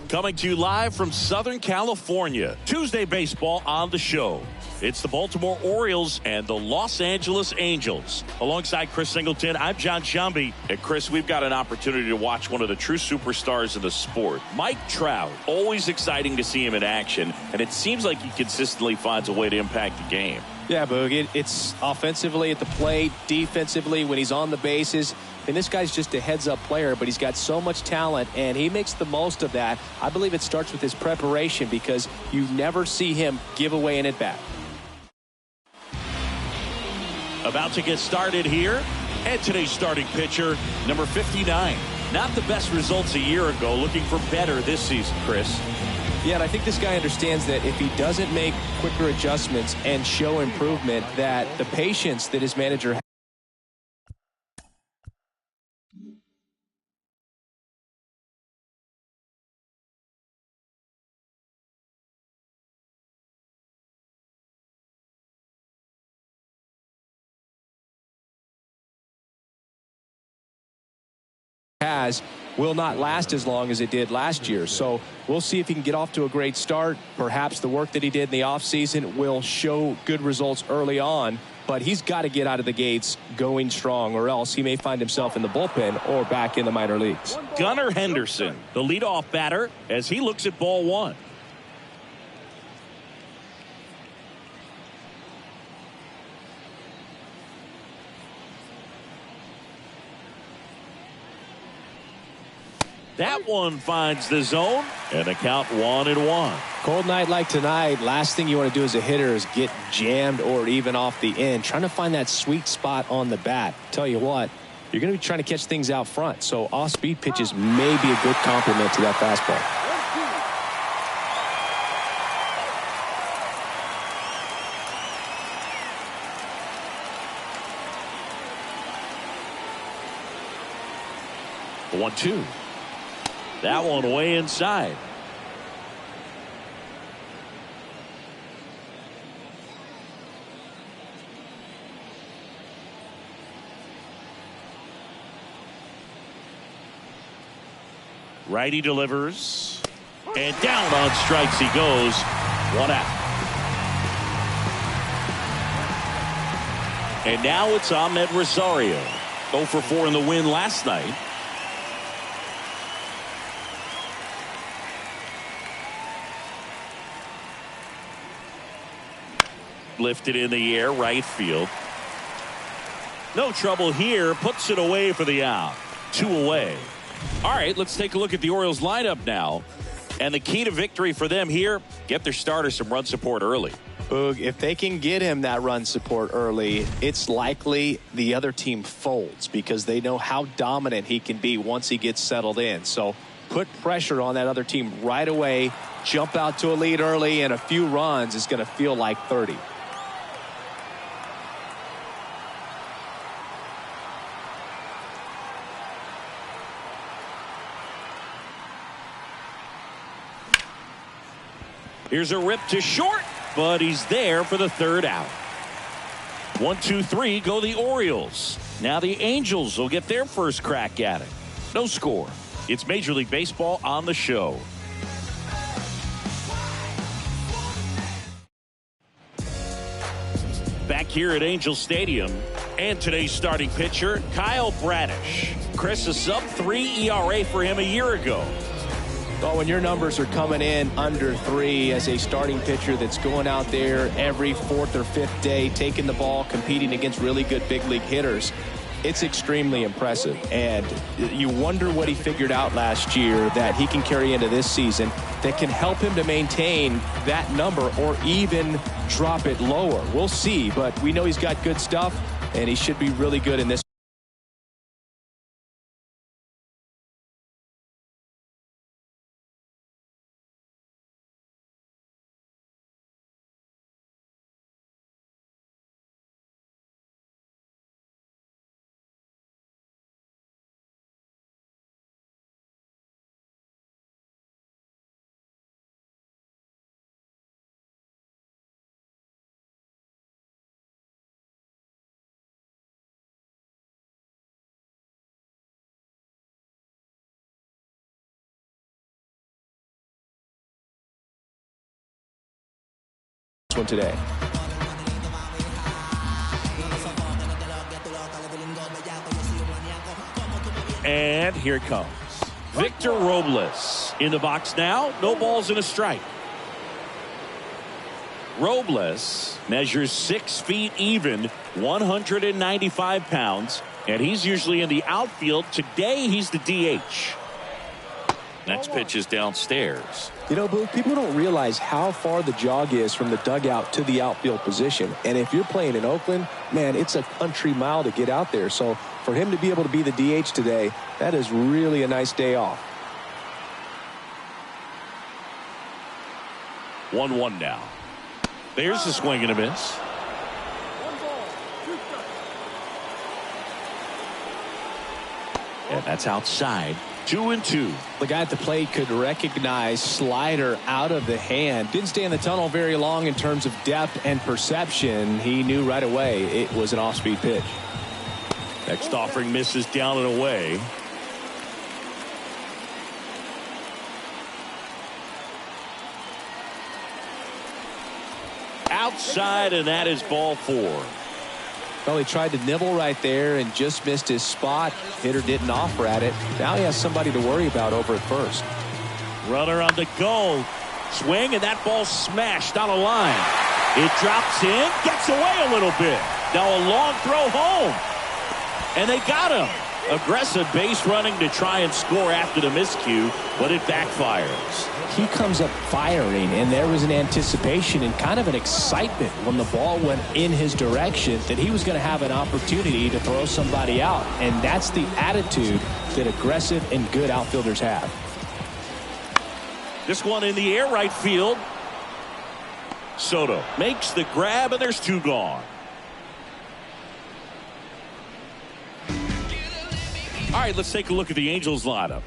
Coming to you live from Southern California. Tuesday baseball on the show. It's the Baltimore Orioles and the Los Angeles Angels. Alongside Chris Singleton, I'm John Shambi. And Chris, we've got an opportunity to watch one of the true superstars in the sport. Mike Trout, always exciting to see him in action. And it seems like he consistently finds a way to impact the game. Yeah, Boog, it's offensively at the plate, defensively when he's on the bases. And this guy's just a heads-up player, but he's got so much talent, and he makes the most of that. I believe it starts with his preparation because you never see him give away an at-bat. About to get started here, and today's starting pitcher, number 59. Not the best results a year ago, looking for better this season, Chris. Yeah, and I think this guy understands that if he doesn't make quicker adjustments and show improvement, that the patience that his manager has will not last as long as it did last year. So we'll see if he can get off to a great start. Perhaps the work that he did in the offseason will show good results early on, but he's got to get out of the gates going strong, or else he may find himself in the bullpen or back in the minor leagues. Gunnar Henderson, the leadoff batter, as he looks at ball one. That one finds the zone, and the count 1-1. Cold night like tonight, last thing you want to do as a hitter is get jammed or even off the end. Trying to find that sweet spot on the bat. Tell you what, you're going to be trying to catch things out front, so off-speed pitches may be a good complement to that fastball. The 1-2. That one way inside. Righty delivers. And down on strikes he goes. One out. And now it's Ahmed Rosario. 0 for 4 in the win last night. Lifted in the air, right field. No trouble here. Puts it away for the out. 2 away. All right, let's take a look at the Orioles lineup now. And the key to victory for them here, get their starter some run support early. Boog, if they can get him that run support early, it's likely the other team folds because they know how dominant he can be once he gets settled in. So put pressure on that other team right away. Jump out to a lead early, and a few runs is going to feel like 30. Here's a rip to short, but he's there for the third out. 1-2-3 go the Orioles. Now the Angels will get their first crack at it. No score. It's Major League Baseball on the show. Back here at Angel Stadium, and today's starting pitcher, Kyle Bradish. Chris, a sub-3 ERA for him a year ago. Well, when your numbers are coming in under 3 as a starting pitcher that's going out there every 4th or 5th day, taking the ball, competing against really good big league hitters, it's extremely impressive. And you wonder what he figured out last year that he can carry into this season that can help him to maintain that number or even drop it lower. We'll see, but we know he's got good stuff, and he should be really good in this. one today. And here it comes. Victor Robles in the box now. No balls and a strike. Robles measures 6 feet even, 195 pounds, and he's usually in the outfield. Today, he's the DH. Next pitch is downstairs. You know, Boog, people don't realize how far the jog is from the dugout to the outfield position. And if you're playing in Oakland, man, it's a country mile to get out there. So for him to be able to be the DH today, that is really a nice day off. 1-1 now. There's the swing and a miss. And that's outside. 2-2. The guy at the plate could recognize slider out of the hand. Didn't stay in the tunnel very long in terms of depth and perception. He knew right away it was an off-speed pitch. Next offering misses down and away. Outside, and that is ball 4. Well, he tried to nibble right there and just missed his spot. Hitter didn't offer at it. Now he has somebody to worry about over at first. Runner on the go. Swing, and that ball smashed down a line. It drops in, gets away a little bit. Now a long throw home. And they got him. Aggressive base running to try and score after the miscue, but it backfires. He comes up firing, and there was an anticipation and kind of an excitement when the ball went in his direction that he was going to have an opportunity to throw somebody out. And that's the attitude that aggressive and good outfielders have. This one in the air, right field. Soto makes the grab, and there's 2 gone. All right, let's take a look at the Angels lineup.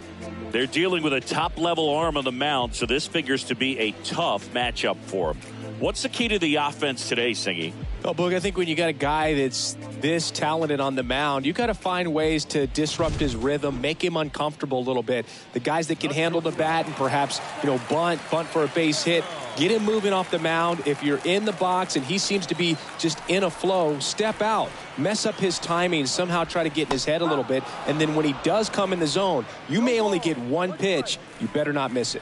They're dealing with a top-level arm on the mound, so this figures to be a tough matchup for them. What's the key to the offense today, Singy? Well, Boog, I think when you got a guy that's this talented on the mound, you got to find ways to disrupt his rhythm, make him uncomfortable a little bit. The guys that can handle the bat and perhaps, bunt for a base hit, get him moving off the mound. If you're in the box and he seems to be just in a flow, step out, mess up his timing, somehow try to get in his head a little bit. And then when he does come in the zone, you may only get one pitch. You better not miss it.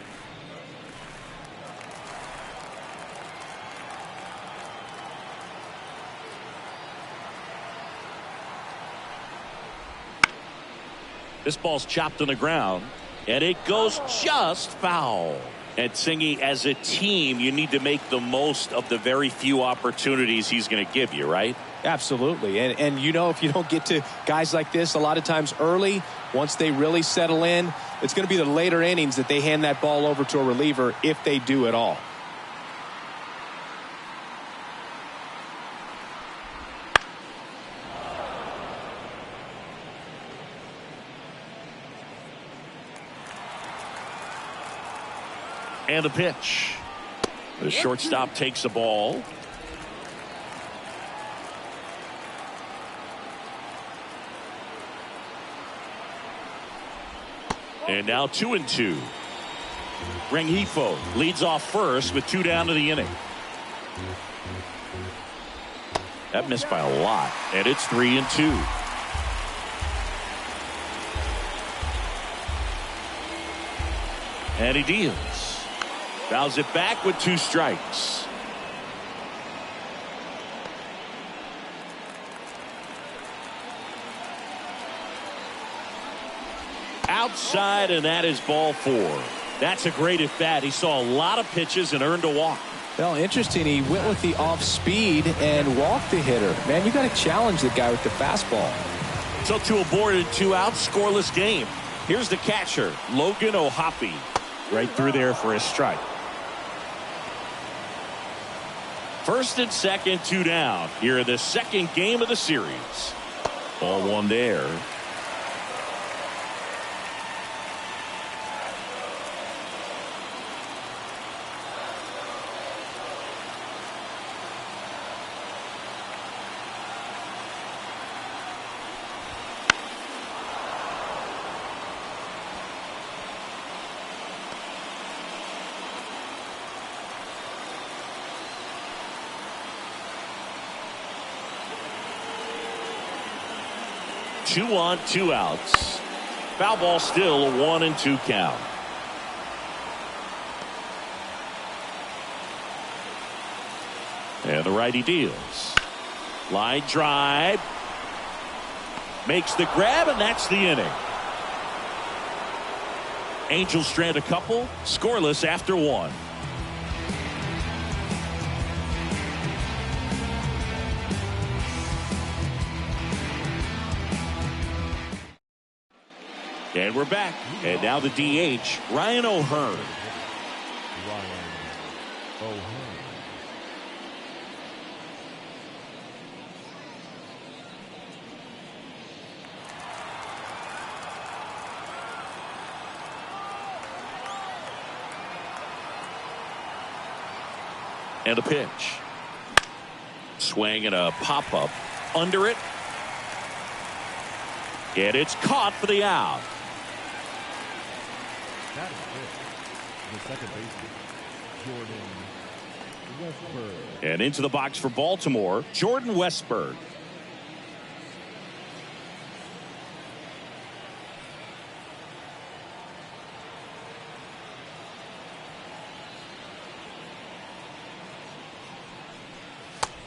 This ball's chopped on the ground, and it goes just foul. And Singy, as a team, you need to make the most of the very few opportunities he's going to give you, right? Absolutely. And if you don't get to guys like this a lot of times early, once they really settle in, it's going to be the later innings that they hand that ball over to a reliever if they do at all. And a pitch. The shortstop takes the ball. And now 2-2. Rengifo leads off first with 2 down to the inning. That missed by a lot. And it's 3-2. And he deals. Fouls it back with 2 strikes. Outside, and that is ball 4. That's a great at bat. He saw a lot of pitches and earned a walk. Well, interesting. He went with the off speed and walked the hitter. Man, you got to challenge the guy with the fastball. So 2 aboard and 2 out, scoreless game. Here's the catcher, Logan O'Hoppe. Right through there for a strike. First and second, 2 down. Here in the second game of the series. Ball 1 there. 2 on, 2 outs. Foul ball still a 1-2 count. And the righty deals. Line drive. Makes the grab, and that's the inning. Angels strand a couple, scoreless after 1. And we're back. And now the DH, Ryan O'Hearn. And a pitch. Swing and a pop-up under it. And it's caught for the out. That is good. The second baseman, Jordan Westberg. And into the box for Baltimore, Jordan Westberg.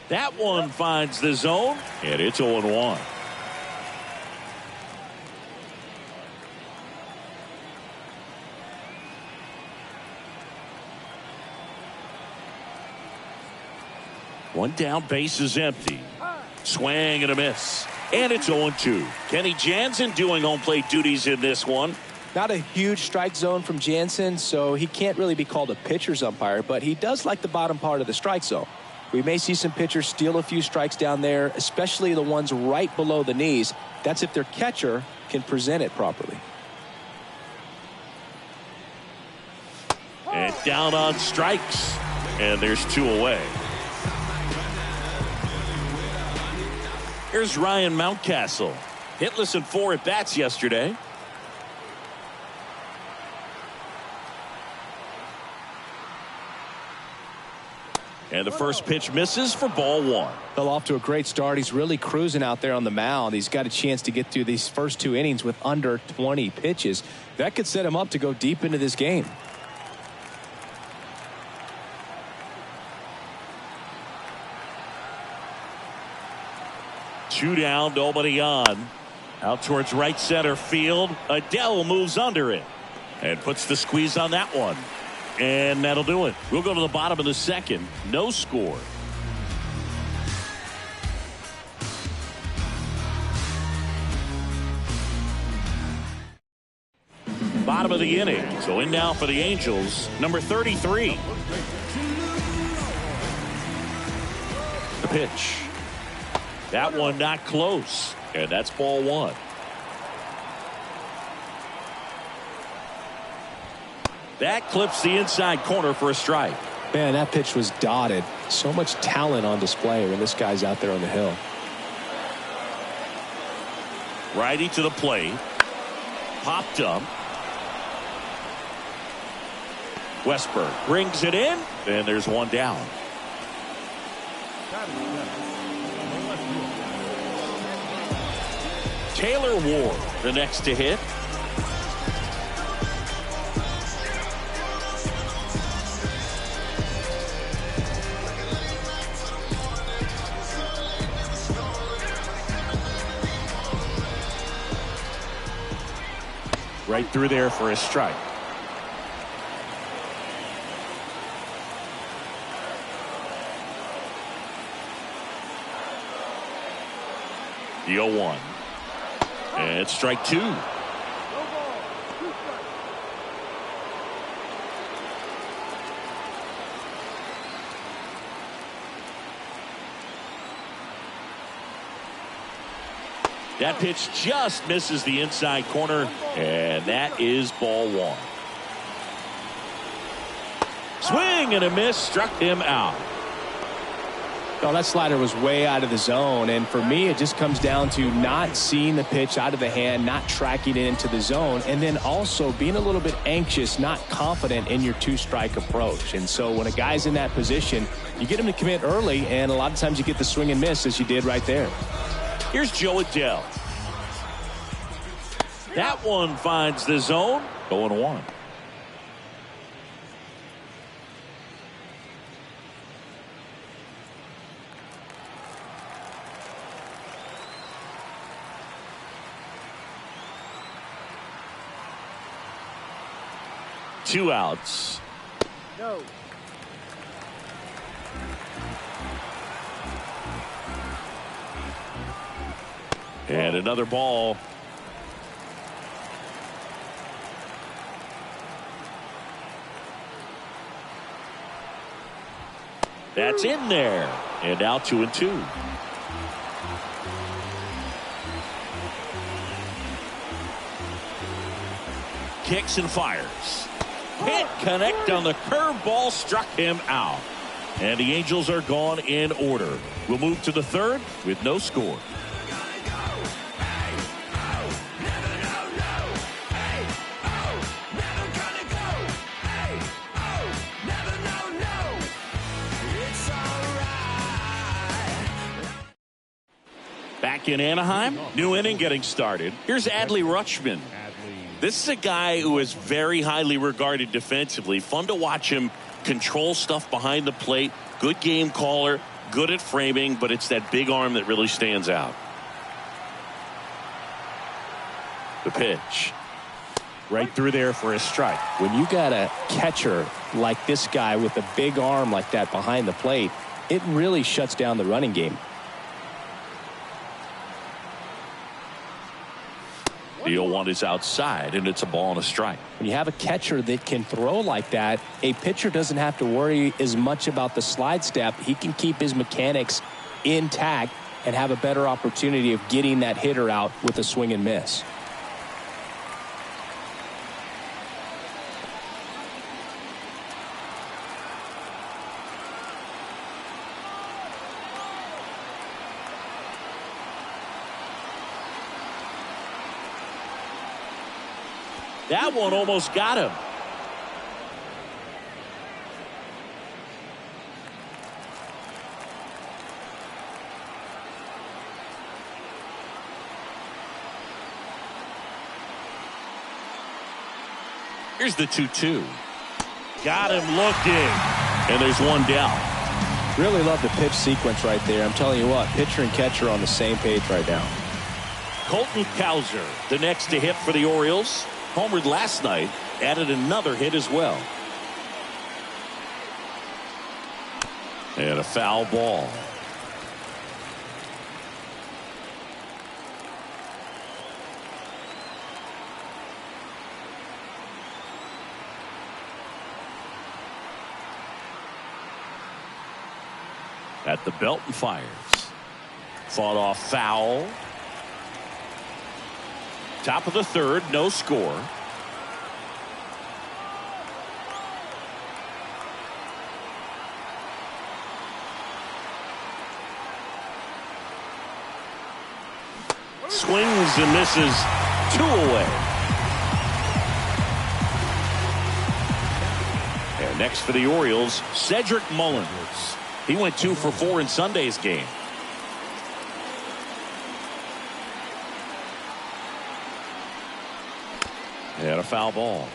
That one finds the zone, and it's 0-1. One down, base is empty. Swing and a miss. And it's 0-2. Kenny Jansen doing home plate duties in this one. Not a huge strike zone from Jansen, so he can't really be called a pitcher's umpire, but he does like the bottom part of the strike zone. We may see some pitchers steal a few strikes down there, especially the ones right below the knees. That's if their catcher can present it properly. And down on strikes. And there's 2 away. Here's Ryan Mountcastle. Hitless in 4 at-bats yesterday. And the first pitch misses for ball 1. Well, off to a great start. He's really cruising out there on the mound. He's got a chance to get through these first 2 innings with under 20 pitches. That could set him up to go deep into this game. Two down, nobody on. Out towards right center field. Adele moves under it and puts the squeeze on that one. And that'll do it. We'll go to the bottom of the second. No score. Bottom of the inning. So in now for the Angels, number 33. The pitch. That one not close. And that's ball 1. That clips the inside corner for a strike. Man, that pitch was dotted. So much talent on display when this guy's out there on the hill. Righty to the plate. Popped up. Westberg brings it in. And there's 1 down. Taylor Ward, the next to hit. Right through there for a strike. The 0-1. And strike 2. That pitch just misses the inside corner, and that is ball 1. Swing and a miss, struck him out. No, that slider was way out of the zone, and for me it just comes down to not seeing the pitch out of the hand, not tracking it into the zone, and then also being a little bit anxious, not confident in your 2-strike approach. And so when a guy's in that position, you get him to commit early, and a lot of times you get the swing and miss as you did right there. Here's Joe Adele. That one finds the zone. 0-1. Two outs. No. And another ball. That's in there. And now 2-2. Kicks and fires. Can't connect on the curveball, struck him out. And the Angels are gone in order. We'll move to the third with no score. Back in Anaheim, new inning getting started. Here's Adley Rutschman. This is a guy who is very highly regarded defensively. Fun to watch him control stuff behind the plate. Good game caller, good at framing, but it's that big arm that really stands out. The pitch. Right through there for a strike. When you got a catcher like this guy with a big arm like that behind the plate, it really shuts down the running game. The 0-1 is outside, and it's a ball and a strike. When you have a catcher that can throw like that, a pitcher doesn't have to worry as much about the slide step. He can keep his mechanics intact and have a better opportunity of getting that hitter out with a swing and miss. That one almost got him. Here's the 2-2. Got him looking. And there's one down. Really love the pitch sequence right there. I'm telling you what, pitcher and catcher on the same page right now. Colton Cowser, the next to hit for the Orioles. Homered last night, added another hit as well. And a foul ball. At the belt and fires. Fought off foul. Top of the third, no score. Swings and misses, 2 away. And next for the Orioles, Cedric Mullins. He went 2 for 4 in Sunday's game. And a foul ball.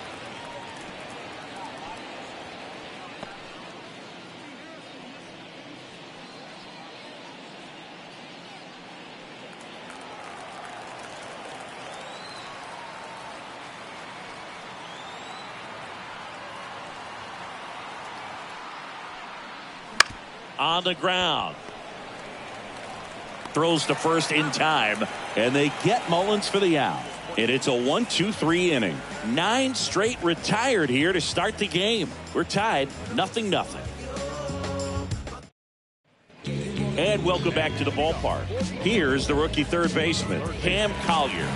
On the ground. Throws to first in time, and they get Mullins for the out. And it's a 1-2-3 inning. 9 straight retired here to start the game. We're tied 0-0. And welcome back to the ballpark. Here's the rookie third baseman, Cam Collier.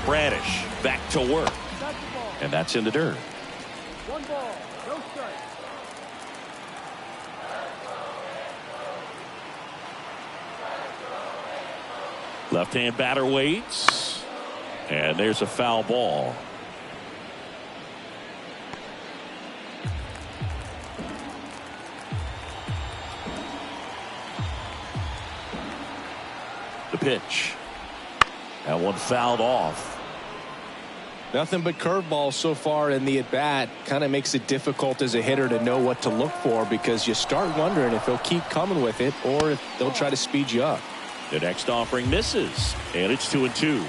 Bradish back to work. And that's in the dirt. 1 ball, no strike. Left-hand batter waits. And there's a foul ball. The pitch. That one fouled off. Nothing but curveballs so far in the at-bat. Kind of makes it difficult as a hitter to know what to look for, because you start wondering if they'll keep coming with it or if they'll try to speed you up. The next offering misses, and it's 2-2.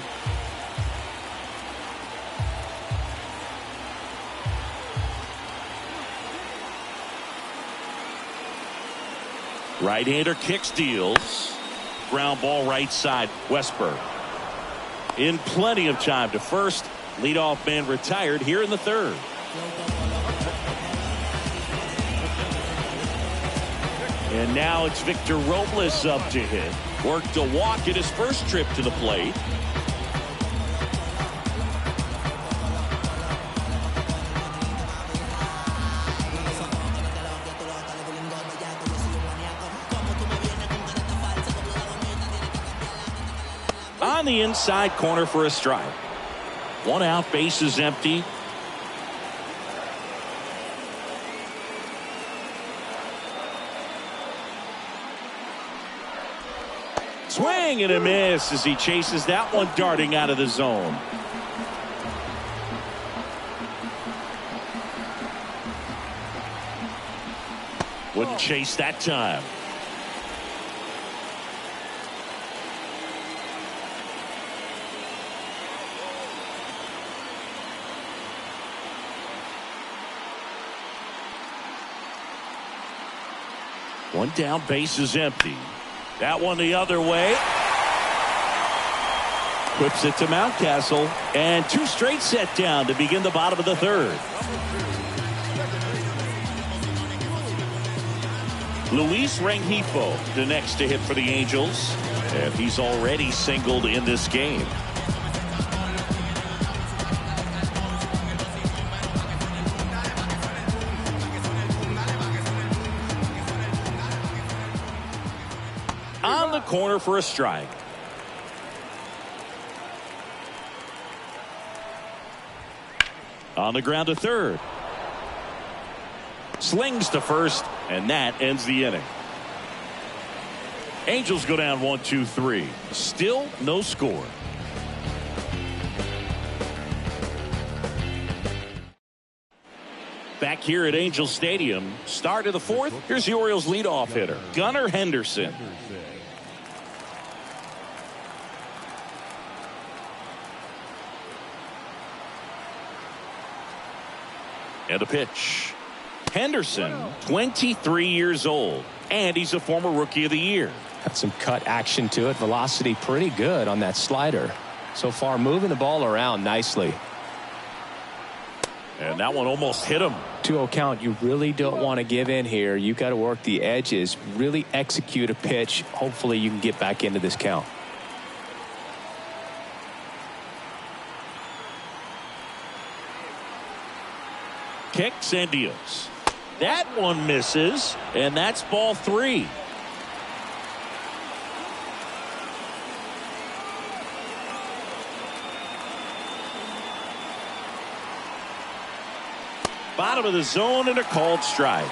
Right-hander kicks, deals. Ground ball right side. Westberg in plenty of time to first. Leadoff man retired here in the third. And now it's Victor Robles up to hit. Worked a walk at his first trip to the plate. On the inside corner for a strike. 1 out, bases empty. Swing and a miss as he chases that one darting out of the zone. Wouldn't chase that time. One down, base is empty. That one the other way. Whips it to Mountcastle, and 2 straight set down to begin the bottom of the third. Luis Rengifo, the next to hit for the Angels, and he's already singled in this game. On the corner for a strike. On the ground to third. Slings to first, and that ends the inning. Angels go down 1-2-3. Still no score. Back here at Angel Stadium, start of the fourth. Here's the Orioles leadoff hitter, Gunnar Henderson. And a pitch. Henderson, 23 years old, and he's a former Rookie of the Year. Got some cut action to it. Velocity pretty good on that slider. So far moving the ball around nicely. And that one almost hit him. 2-0 count. You really don't want to give in here. You've got to work the edges, really execute a pitch. Hopefully you can get back into this count. Kicks and deals. That one misses, and that's ball 3. Bottom of the zone and a called strike.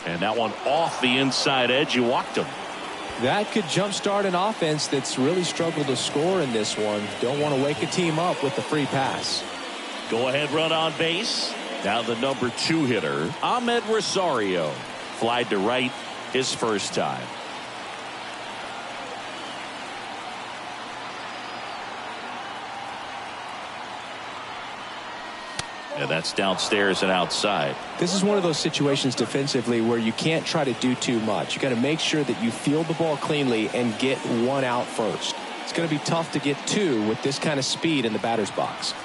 And that one off the inside edge. You walked him. That could jumpstart an offense that's really struggled to score in this one. Don't want to wake a team up with the free pass. Go ahead run on base. Now the number 2 hitter, Ahmed Rosario. Flied to right his first time. And that's downstairs and outside. This is one of those situations defensively where you can't try to do too much. You got to make sure that you field the ball cleanly and get 1 out first. It's going to be tough to get 2 with this kind of speed in the batter's box.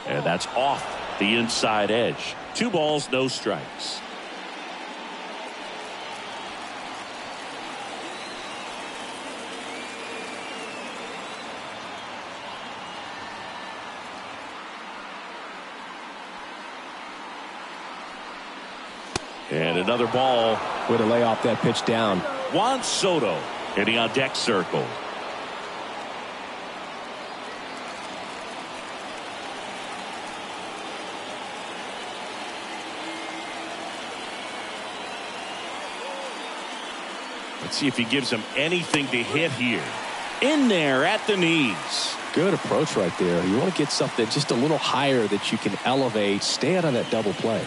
And that's off the inside edge. 2 balls, no strikes. And another ball. Way to lay off that pitch down. Juan Soto hitting on deck circle. Let's see if he gives him anything to hit here. In there at the knees. Good approach right there. You want to get something just a little higher that you can elevate. Stay out of that double play.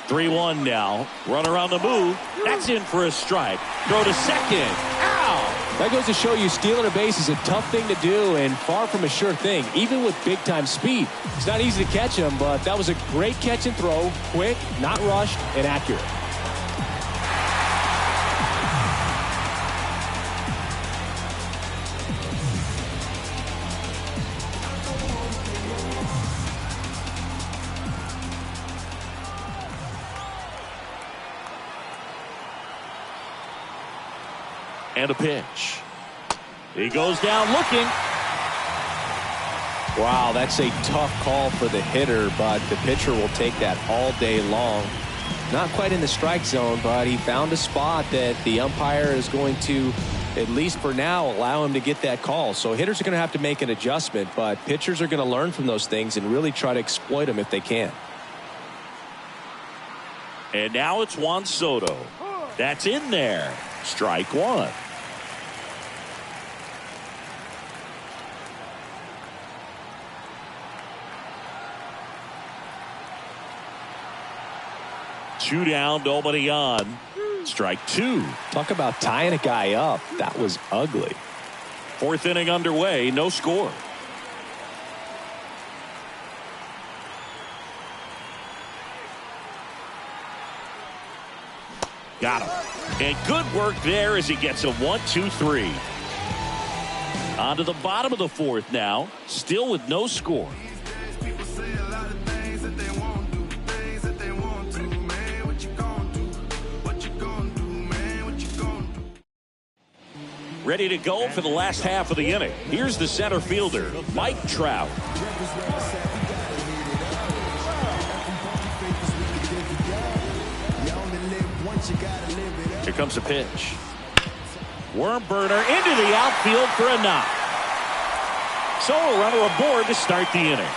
Three one now. Runner on the move. That's in for a strike. Throw to second. Ow! That goes to show you stealing a base is a tough thing to do and far from a sure thing, even with big-time speed. It's not easy to catch him, but that was a great catch and throw. Quick, not rushed, and accurate. And a pitch. He goes down looking. Wow, that's a tough call for the hitter, but the pitcher will take that all day long. Not quite in the strike zone, but he found a spot that the umpire is going to, at least for now, allow him to get that call. So hitters are going to have to make an adjustment, but pitchers are going to learn from those things and really try to exploit them if they can. And now it's Juan Soto. That's in there. Strike one. Two down, nobody on. Strike two. Talk about tying a guy up. That was ugly. Fourth inning underway, no score. Got him. And good work there as he gets a 1-2-3. On to the bottom of the fourth now. Still with no score. Ready to go for the last half of the inning. Here's the center fielder, Mike Trout. Here comes a pitch. Worm burner into the outfield for a knock. So a runner aboard to start the inning.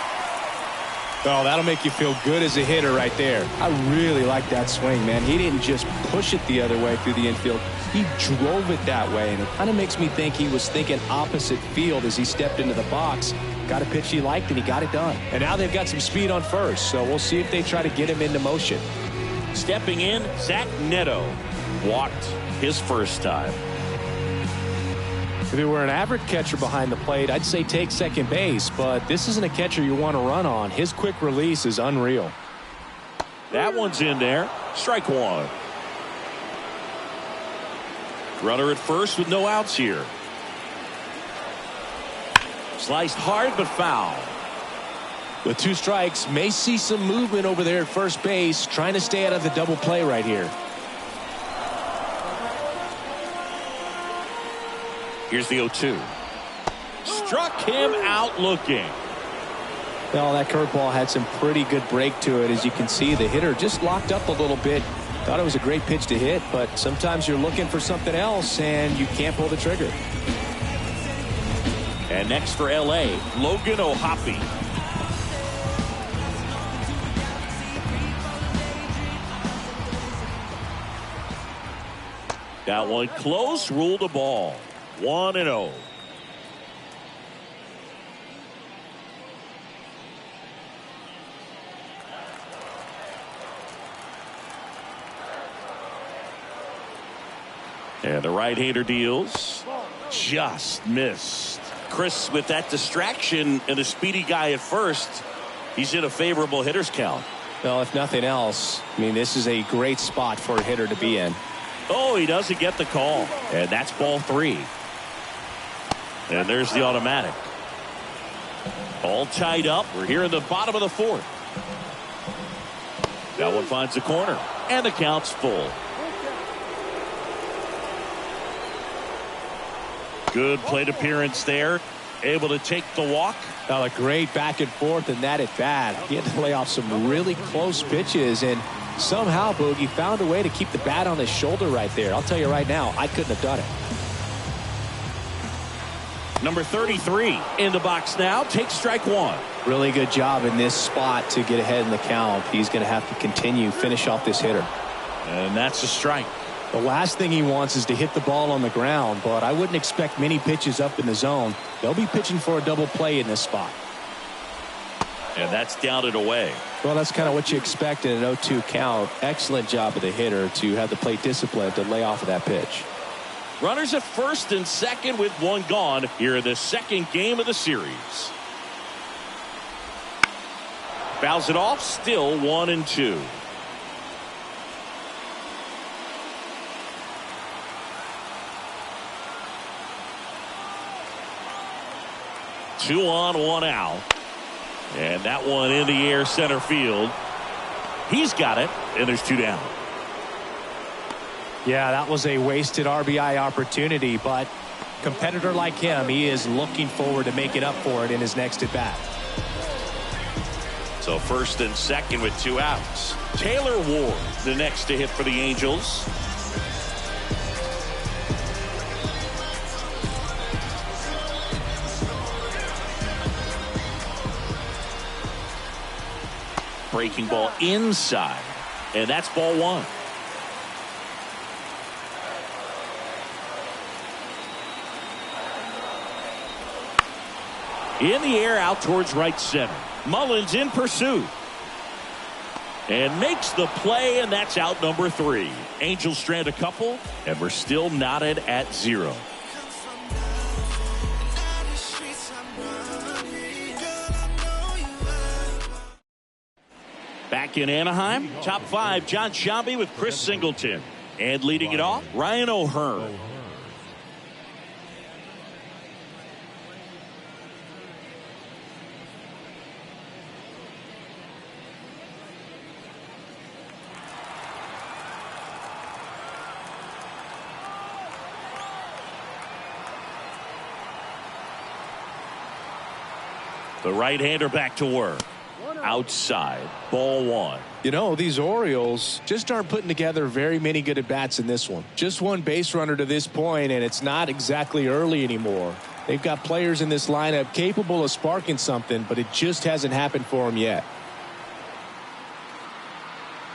Oh, that'll make you feel good as a hitter right there. I really like that swing, man. He didn't just push it the other way through the infield. He drove it that way, and it kind of makes me think he was thinking opposite field as he stepped into the box. Got a pitch he liked, and he got it done. And now they've got some speed on first, so we'll see if they try to get him into motion. Stepping in, Zach Neto walked his first time. If he were an average catcher behind the plate, I'd say take second base, but this isn't a catcher you want to run on. His quick release is unreal. That one's in there. Strike one. Runner at first with no outs here. Sliced hard but foul. With two strikes, may see some movement over there at first base, trying to stay out of the double play right here. Here's the 0-2. Struck him out looking. Well, that curveball had some pretty good break to it. As you can see, the hitter just locked up a little bit. Thought it was a great pitch to hit, but sometimes you're looking for something else and you can't pull the trigger. And next for LA, Logan O'Hoppe. That one close, ruled a ball. 1-0. And the right-hander deals. Just missed. Chris, with that distraction and a speedy guy at first, he's in a favorable hitter's count. Well, if nothing else, I mean, this is a great spot for a hitter to be in. Oh, he doesn't get the call. And that's ball three. And there's the automatic. All tied up. We're here in the bottom of the fourth. That one finds the corner. And the count's full. Good plate appearance there. Able to take the walk. Well, a great back and forth in that at bat. He had to lay off some really close pitches, and somehow Boogie found a way to keep the bat on his shoulder right there. I'll tell you right now, I couldn't have done it. Number 33 in the box now. Takes strike one. Really good job in this spot to get ahead in the count. He's going to have to continue, finish off this hitter. And that's a strike. The last thing he wants is to hit the ball on the ground, but I wouldn't expect many pitches up in the zone. They'll be pitching for a double play in this spot. And that's down and away. Well, that's kind of what you expect in an 0-2 count. Excellent job of the hitter to have the plate discipline to lay off of that pitch. Runners at first and second with one gone here in the second game of the series. Fouls it off, still 1-2. Two on, one out. And that one in the air center field. He's got it, and there's two down. Yeah, that was a wasted RBI opportunity, but competitor like him, he is looking forward to making up for it in his next at bat. So first and second with two outs. Taylor Ward, the next to hit for the Angels. Breaking ball inside, and that's ball one. In the air out towards right center. Mullins in pursuit. And makes the play, and that's out number 3. Angels strand a couple, and we're still knotted at 0. Back in Anaheim, top 5, John Sciambi with Chris Singleton. And leading it off, Ryan O'Hearn. The right-hander back to work. Outside, ball one. You know, these Orioles just aren't putting together very many good at-bats in this one. Just one base runner to this point, and it's not exactly early anymore. They've got players in this lineup capable of sparking something, but it just hasn't happened for them yet.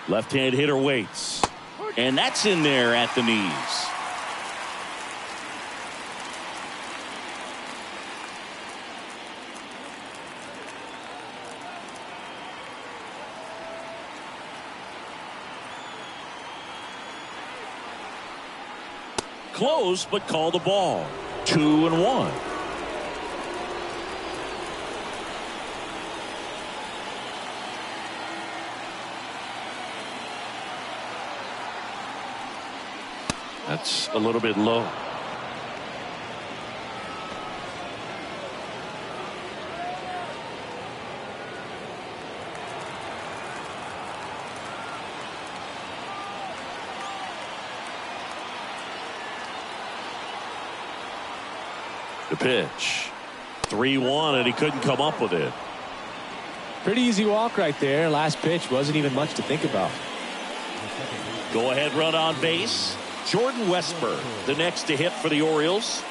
Left-hand hitter waits. And that's in there at the knees. Close, but call the ball. 2-1. That's a little bit low. The pitch. 3-1, and he couldn't come up with it. Pretty easy walk right there. Last pitch wasn't even much to think about. Go ahead run on base. Jordan Westburg, the next to hit for the Orioles.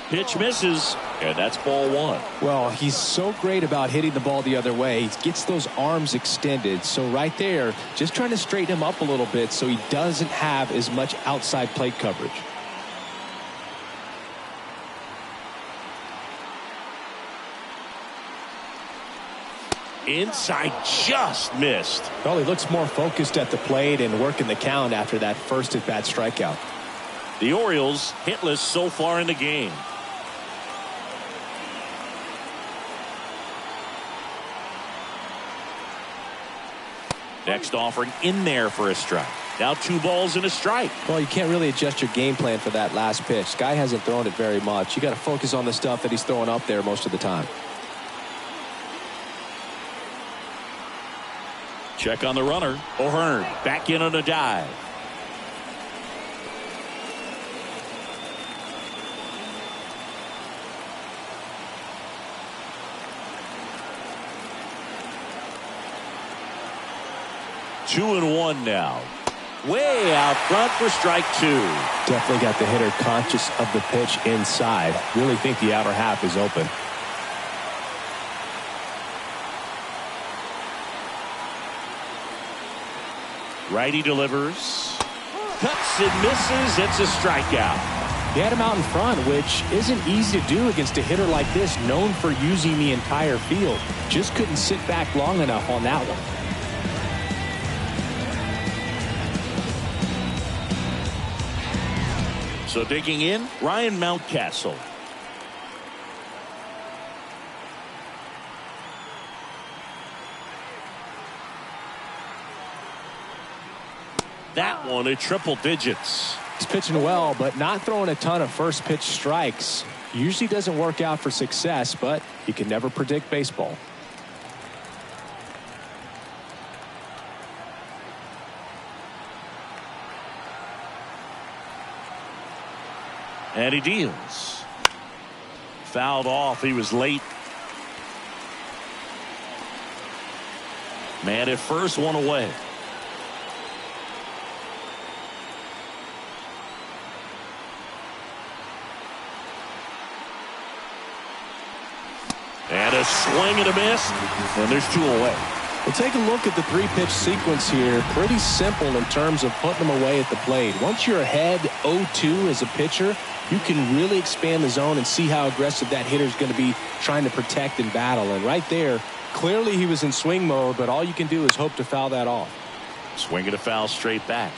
Pitch misses, and that's ball one. Well, he's so great about hitting the ball the other way. He gets those arms extended. So right there, just trying to straighten him up a little bit so he doesn't have as much outside plate coverage. Inside, just missed. Well, he looks more focused at the plate and working the count after that first at-bat strikeout. The Orioles hitless so far in the game. Next offering in there for a strike. Now 2 balls and a strike. Well, you can't really adjust your game plan for that last pitch. Guy hasn't thrown it very much. You got to focus on the stuff that he's throwing up there most of the time. Check on the runner. O'Hearn back in on a dive. Two and one now. Way out front for strike two. Definitely got the hitter conscious of the pitch inside. Really think the outer half is open. Righty delivers. Cuts and misses. It's a strikeout. He had him out in front, which isn't easy to do against a hitter like this, known for using the entire field. Just couldn't sit back long enough on that one. So digging in, Ryan Mountcastle. That one at triple digits. He's pitching well, but not throwing a ton of first pitch strikes. Usually doesn't work out for success, but you can never predict baseball. And he deals. Fouled off. He was late. Man at first, one away. And a swing and a miss. And there's two away. We'll take a look at the three-pitch sequence here. Pretty simple in terms of putting them away at the plate. Once you're ahead 0-2 as a pitcher, you can really expand the zone and see how aggressive that hitter is going to be trying to protect and battle. And right there, clearly he was in swing mode, but all you can do is hope to foul that off. Swing and a foul straight back.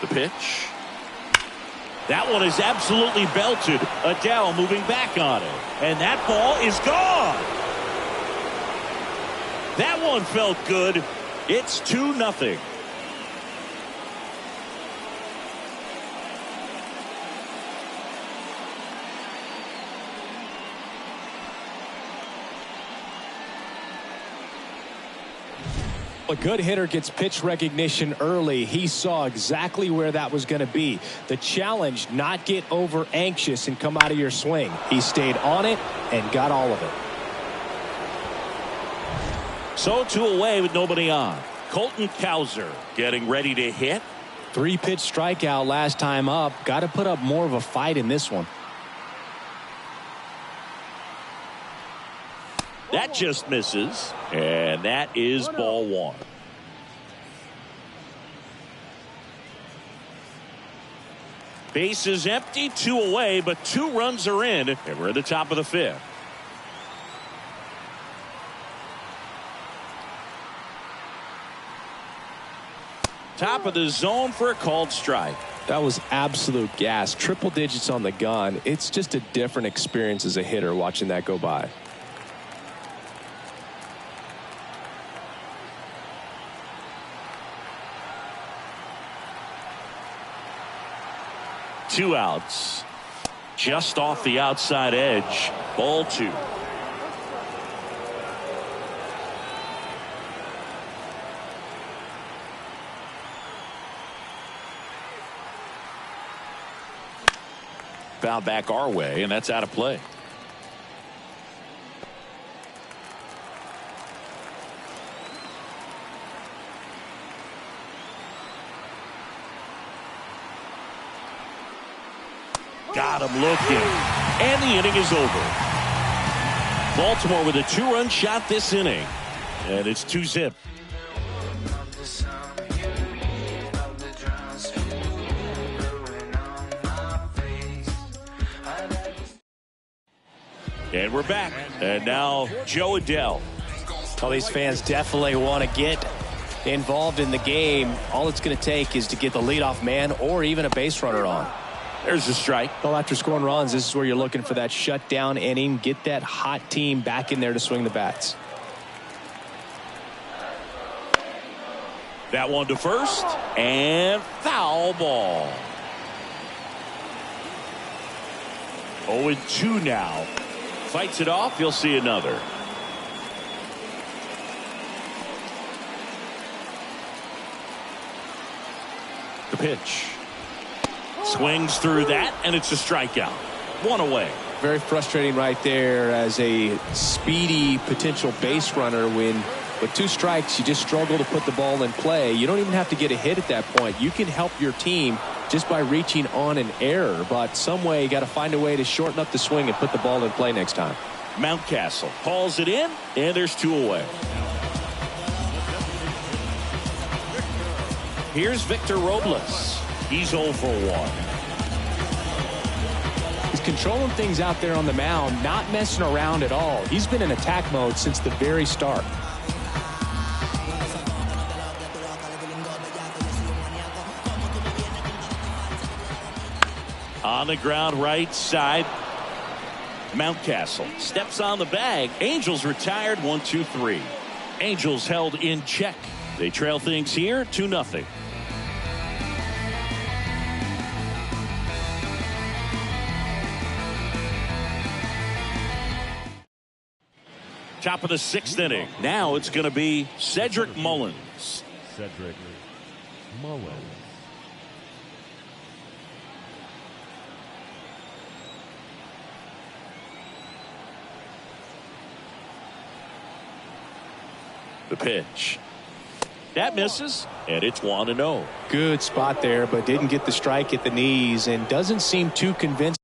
The pitch. That one is absolutely belted. Adele moving back on it. And that ball is gone. That one felt good. It's 2-0. A good hitter gets pitch recognition early. He saw exactly where that was going to be. The challenge, not get over anxious and come out of your swing. He stayed on it and got all of it. So two away with nobody on. Colton Cowser getting ready to hit. Three-pitch strikeout last time up. Got to put up more of a fight in this one. That just misses. And that is ball one. Base is empty, two away, but 2 runs are in, and we're at the top of the 5th. Top of the zone for a called strike. That was absolute gas. Triple digits on the gun. It's just a different experience as a hitter watching that go by. Two outs. Just off the outside edge. Ball 2. Foul back our way, and that's out of play. Got him looking, and the inning is over. Baltimore with a 2-run shot this inning, and it's 2-zip. And we're back, and now Joe Adele. All these fans definitely want to get involved in the game. All it's going to take is to get the leadoff man or even a base runner on. There's a strike. Well, after scoring runs, this is where you're looking for that shutdown inning. Get that hot team back in there to swing the bats. That one to first, and foul ball. 0-2 now. Fights it off. You'll see another. The pitch. Swings through that, and it's a strikeout. One away. Very frustrating right there as a speedy potential base runner when with 2 strikes you just struggle to put the ball in play. You don't even have to get a hit at that point. You can help your team just by reaching on an error, but some way you got to find a way to shorten up the swing and put the ball in play next time. Mountcastle calls it in, and there's 2 away. Here's Victor Robles. He's 0 for 1. He's controlling things out there on the mound, not messing around at all. He's been in attack mode since the very start. On the ground right side. Mountcastle steps on the bag. Angels retired 1-2-3. Angels held in check. They trail things here 2-0. Top of the 6th inning. Now it's going to be Cedric Mullins. Cedric Mullins. The pitch. That misses, and it's 1-0. Good spot there, but didn't get the strike at the knees and doesn't seem too convinced.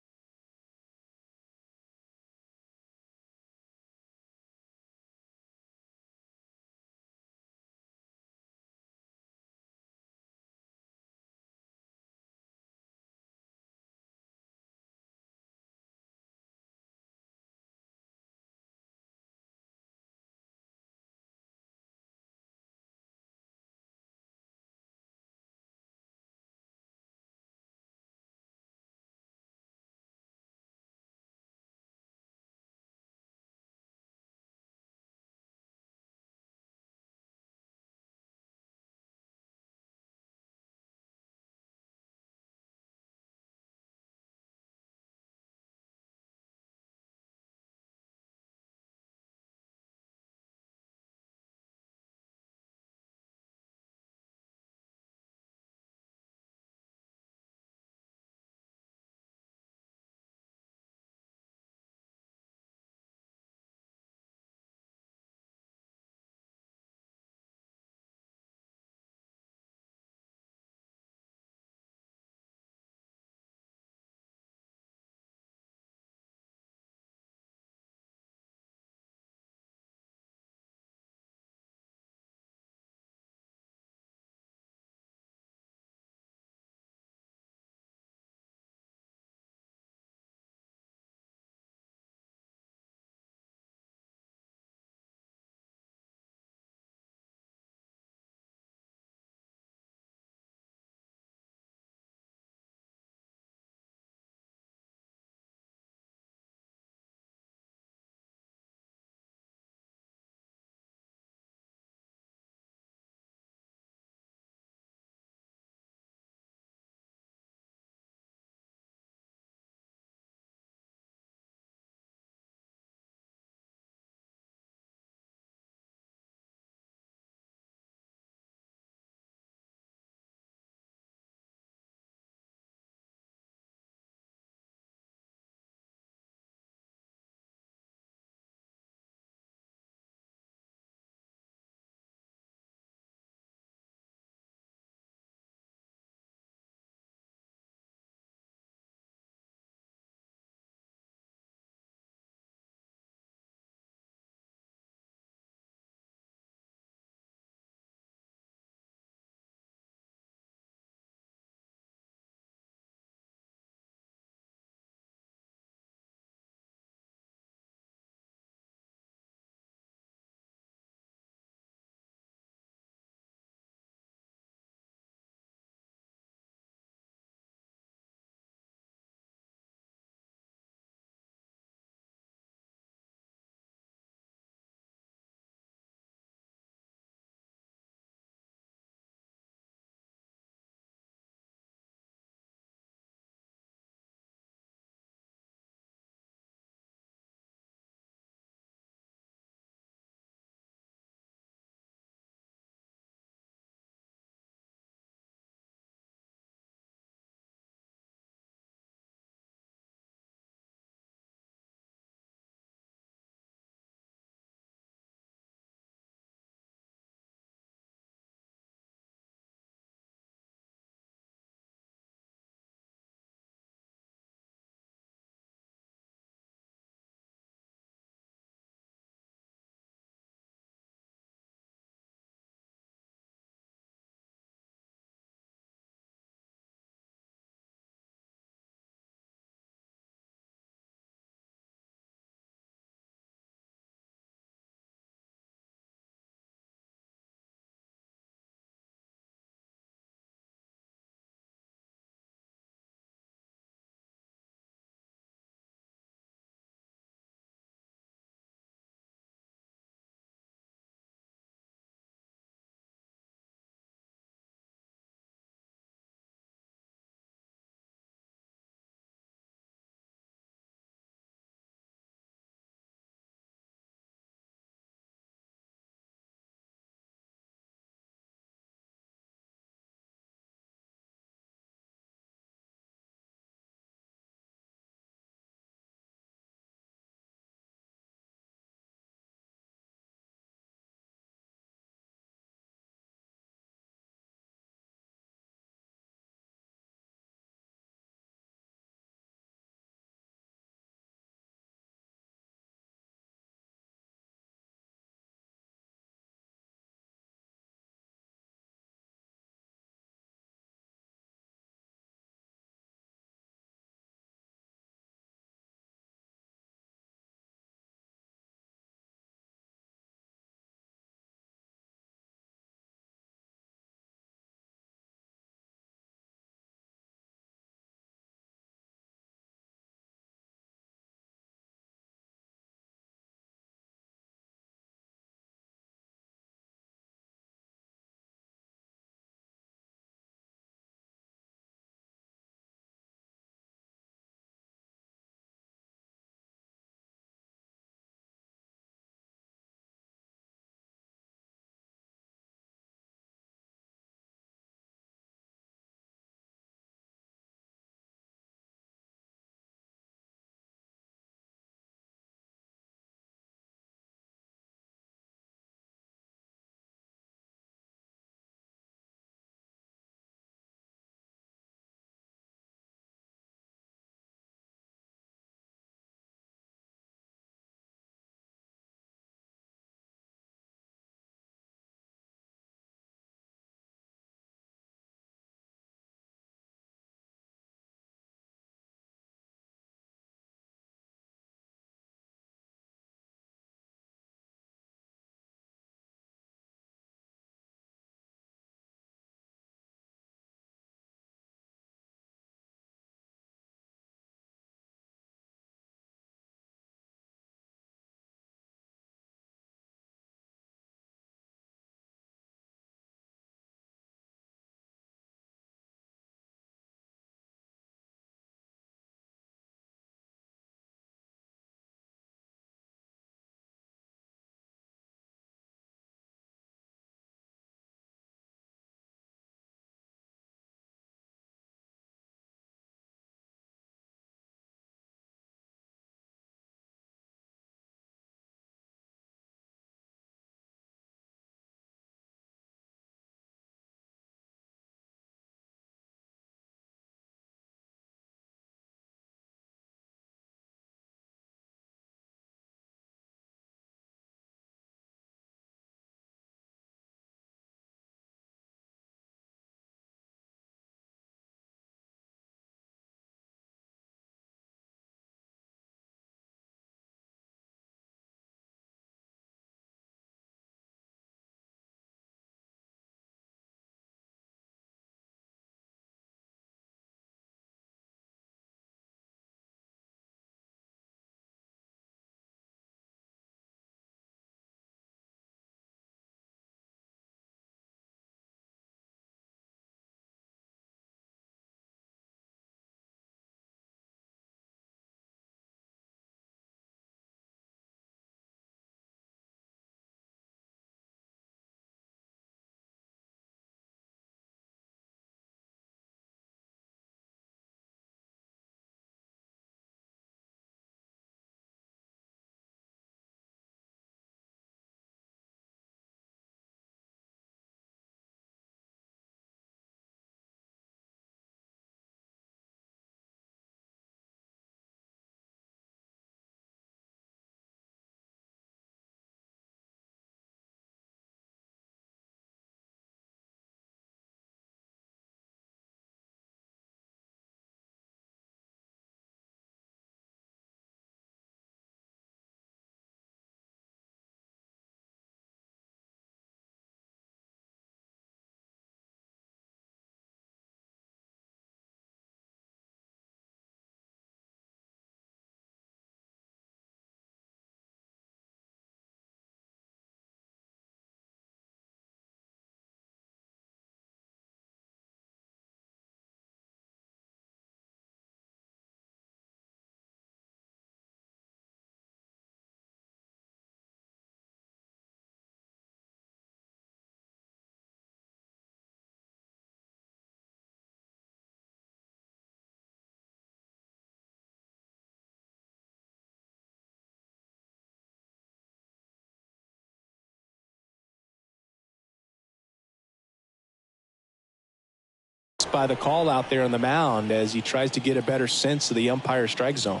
by the call out there on the mound as he tries to get a better sense of the umpire strike zone.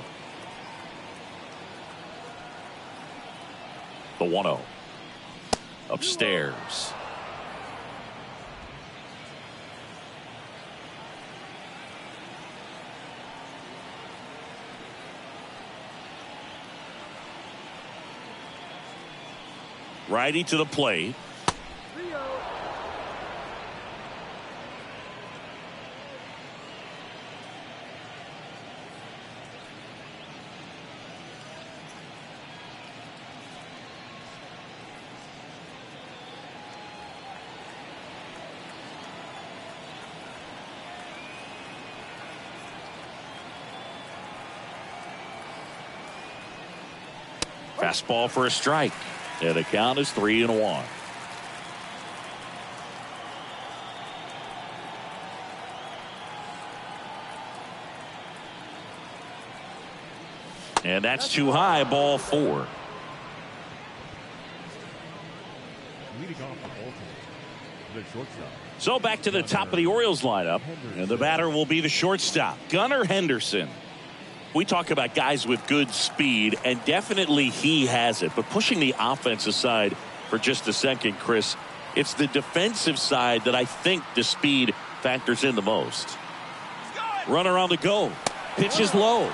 The 1-0. Upstairs. Righty to the plate. Fastball for a strike. And the count is 3-1. And that's too high. Ball 4. Leading off the Baltimore, the shortstop. So back to the top of the Orioles lineup. And the batter will be the shortstop, Gunnar Henderson. We talk about guys with good speed, and definitely he has it. But pushing the offensive side for just a second, Chris, it's the defensive side that I think the speed factors in the most. Runner on the go. Pitch is low.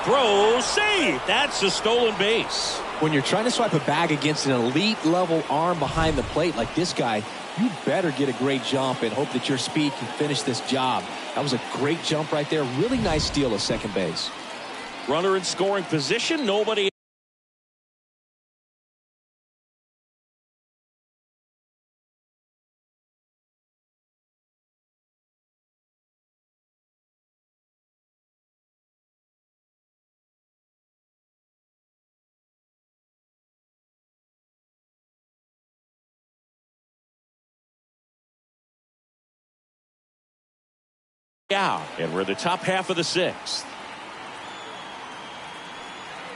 Throw, save. That's a stolen base. When you're trying to swipe a bag against an elite level arm behind the plate like this guy, you better get a great jump and hope that your speed can finish this job. That was a great jump right there. Really nice steal of second base. Runner in scoring position. Nobody. Out, and we're the top half of the 6th.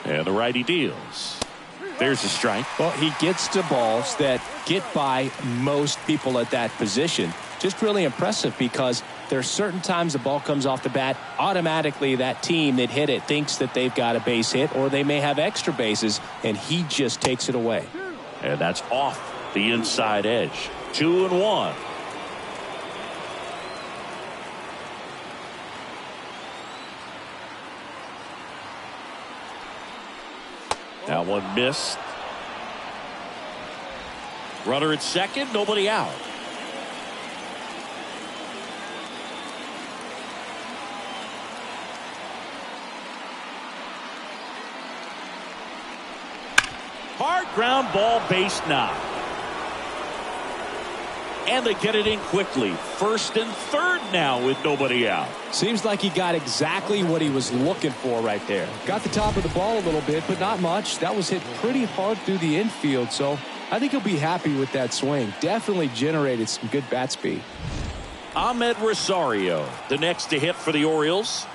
And the righty deals. There's a strike. Well, he gets to balls that get by most people at that position. Just really impressive because there are certain times the ball comes off the bat, automatically that team that hit it thinks that they've got a base hit or they may have extra bases, and he just takes it away. And that's off the inside edge. 2-1. That one missed. Runner at second, nobody out. Hard ground ball, base knock. And they get it in quickly. First and third now with nobody out. Seems like he got exactly what he was looking for right there. Got the top of the ball a little bit, but not much. That was hit pretty hard through the infield, so I think he'll be happy with that swing. Definitely generated some good bat speed. Ahmed Rosario, the next to hit for the Orioles.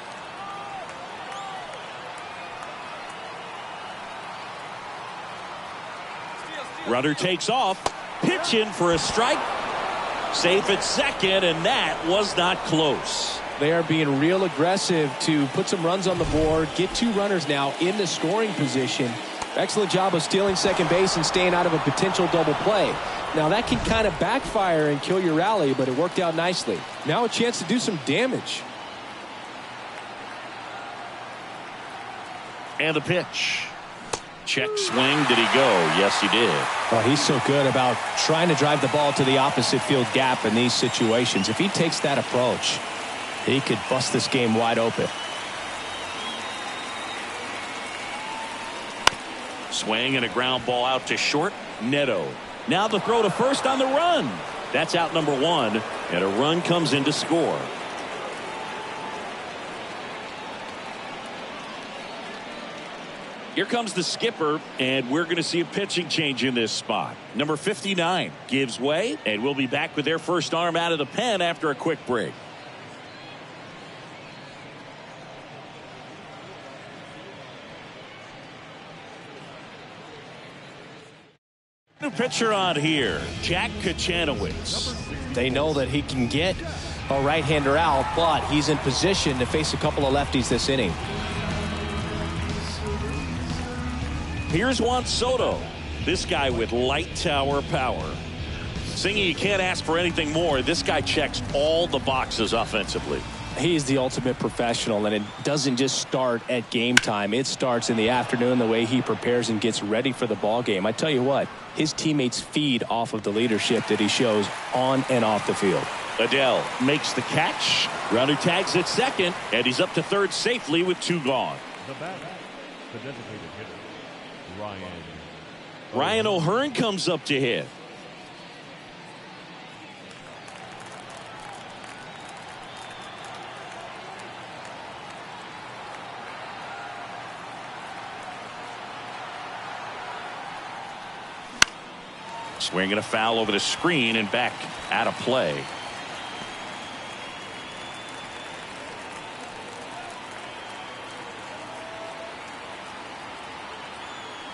Runner takes off. Pitch in for a strike. Safe at second, and that was not close. They are being real aggressive to put some runs on the board, get 2 runners now in the scoring position. Excellent job of stealing second base and staying out of a potential double play. Now that can kind of backfire and kill your rally, but it worked out nicely. Now a chance to do some damage. And the pitch. Check swing. Did he go? Yes, he did. Oh, he's so good about trying to drive the ball to the opposite field gap in these situations. If he takes that approach, he could bust this game wide open. Swing and a ground ball out to short. Neto. Now the throw to first on the run. That's out number 1, and a run comes in to score. Here comes the skipper, and we're going to see a pitching change in this spot. Number 59 gives way, and we'll be back with their first arm out of the pen after a quick break. New pitcher on here, Jack Kachanowicz. They know that he can get a right-hander out, but he's in position to face a couple of lefties this inning. Here's Juan Soto. This guy with light tower power. Singing, you can't ask for anything more. This guy checks all the boxes offensively. He's the ultimate professional, and it doesn't just start at game time. It starts in the afternoon, the way he prepares and gets ready for the ball game. I tell you what, his teammates feed off of the leadership that he shows on and off the field. Adele makes the catch. Runner tags at second, and he's up to third safely with 2 gone. The batter, the designated hitter, Ryan O'Hearn comes up to hit. Swinging a foul over the screen and back out of play.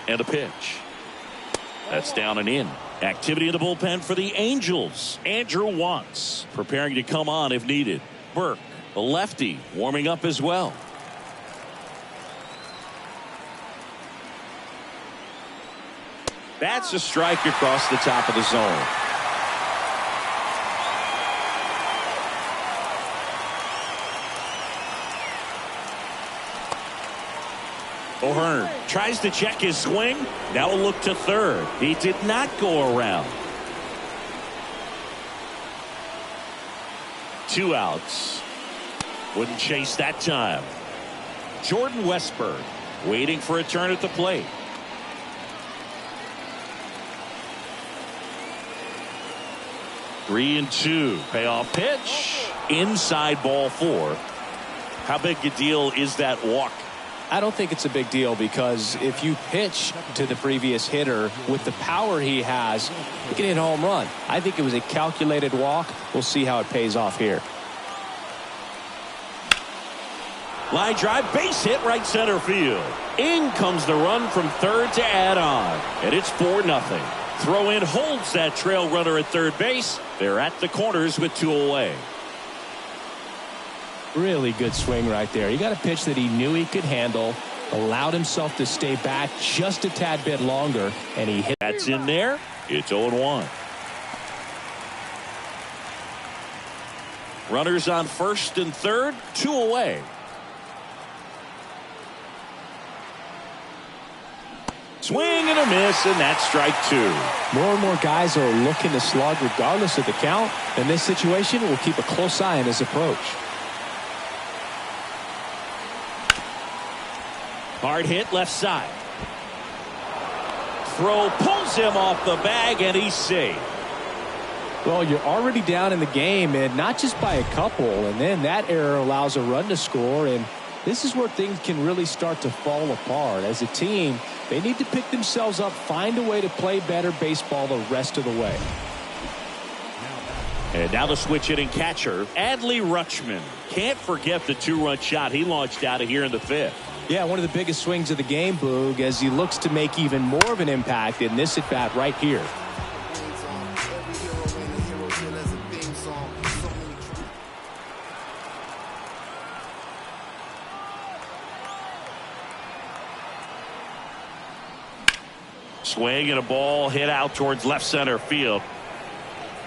And a pitch. That's down and in. Activity in the bullpen for the Angels. Andrew Wantz preparing to come on if needed. Burke, the lefty, warming up as well. That's a strike across the top of the zone. O'Hearn tries to check his swing. Now a look to third. He did not go around. 2 outs. Wouldn't chase that time. Jordan Westburg waiting for a turn at the plate. Three and 2. Payoff pitch. Inside ball 4. How big a deal is that walk? I don't think it's a big deal, because if you pitch to the previous hitter with the power he has, you can hit a home run. I think it was a calculated walk. We'll see how it pays off here. Line drive, base hit, right center field. In comes the run from third to add on, and it's 4-0. Throw in holds that trail runner at third base. They're at the corners with 2 away. Really good swing right there. He got a pitch that he knew he could handle, allowed himself to stay back just a tad bit longer, and he hit. That's in there. It's 0-1. Runners on first and third, 2 away. Swing and a miss, and that's strike 2. More and more guys are looking to slug regardless of the count. In this situation, we'll keep a close eye on his approach. Hard hit left side. Throw pulls him off the bag, and he's safe. Well, you're already down in the game, and not just by a couple, and then that error allows a run to score, and this is where things can really start to fall apart. As a team, they need to pick themselves up, find a way to play better baseball the rest of the way. And now the switch hitting catcher, Adley Rutschman. Can't forget the 2-run shot he launched out of here in the 5th. Yeah, one of the biggest swings of the game, Boog, as he looks to make even more of an impact in this at-bat right here. Swing and a ball hit out towards left center field.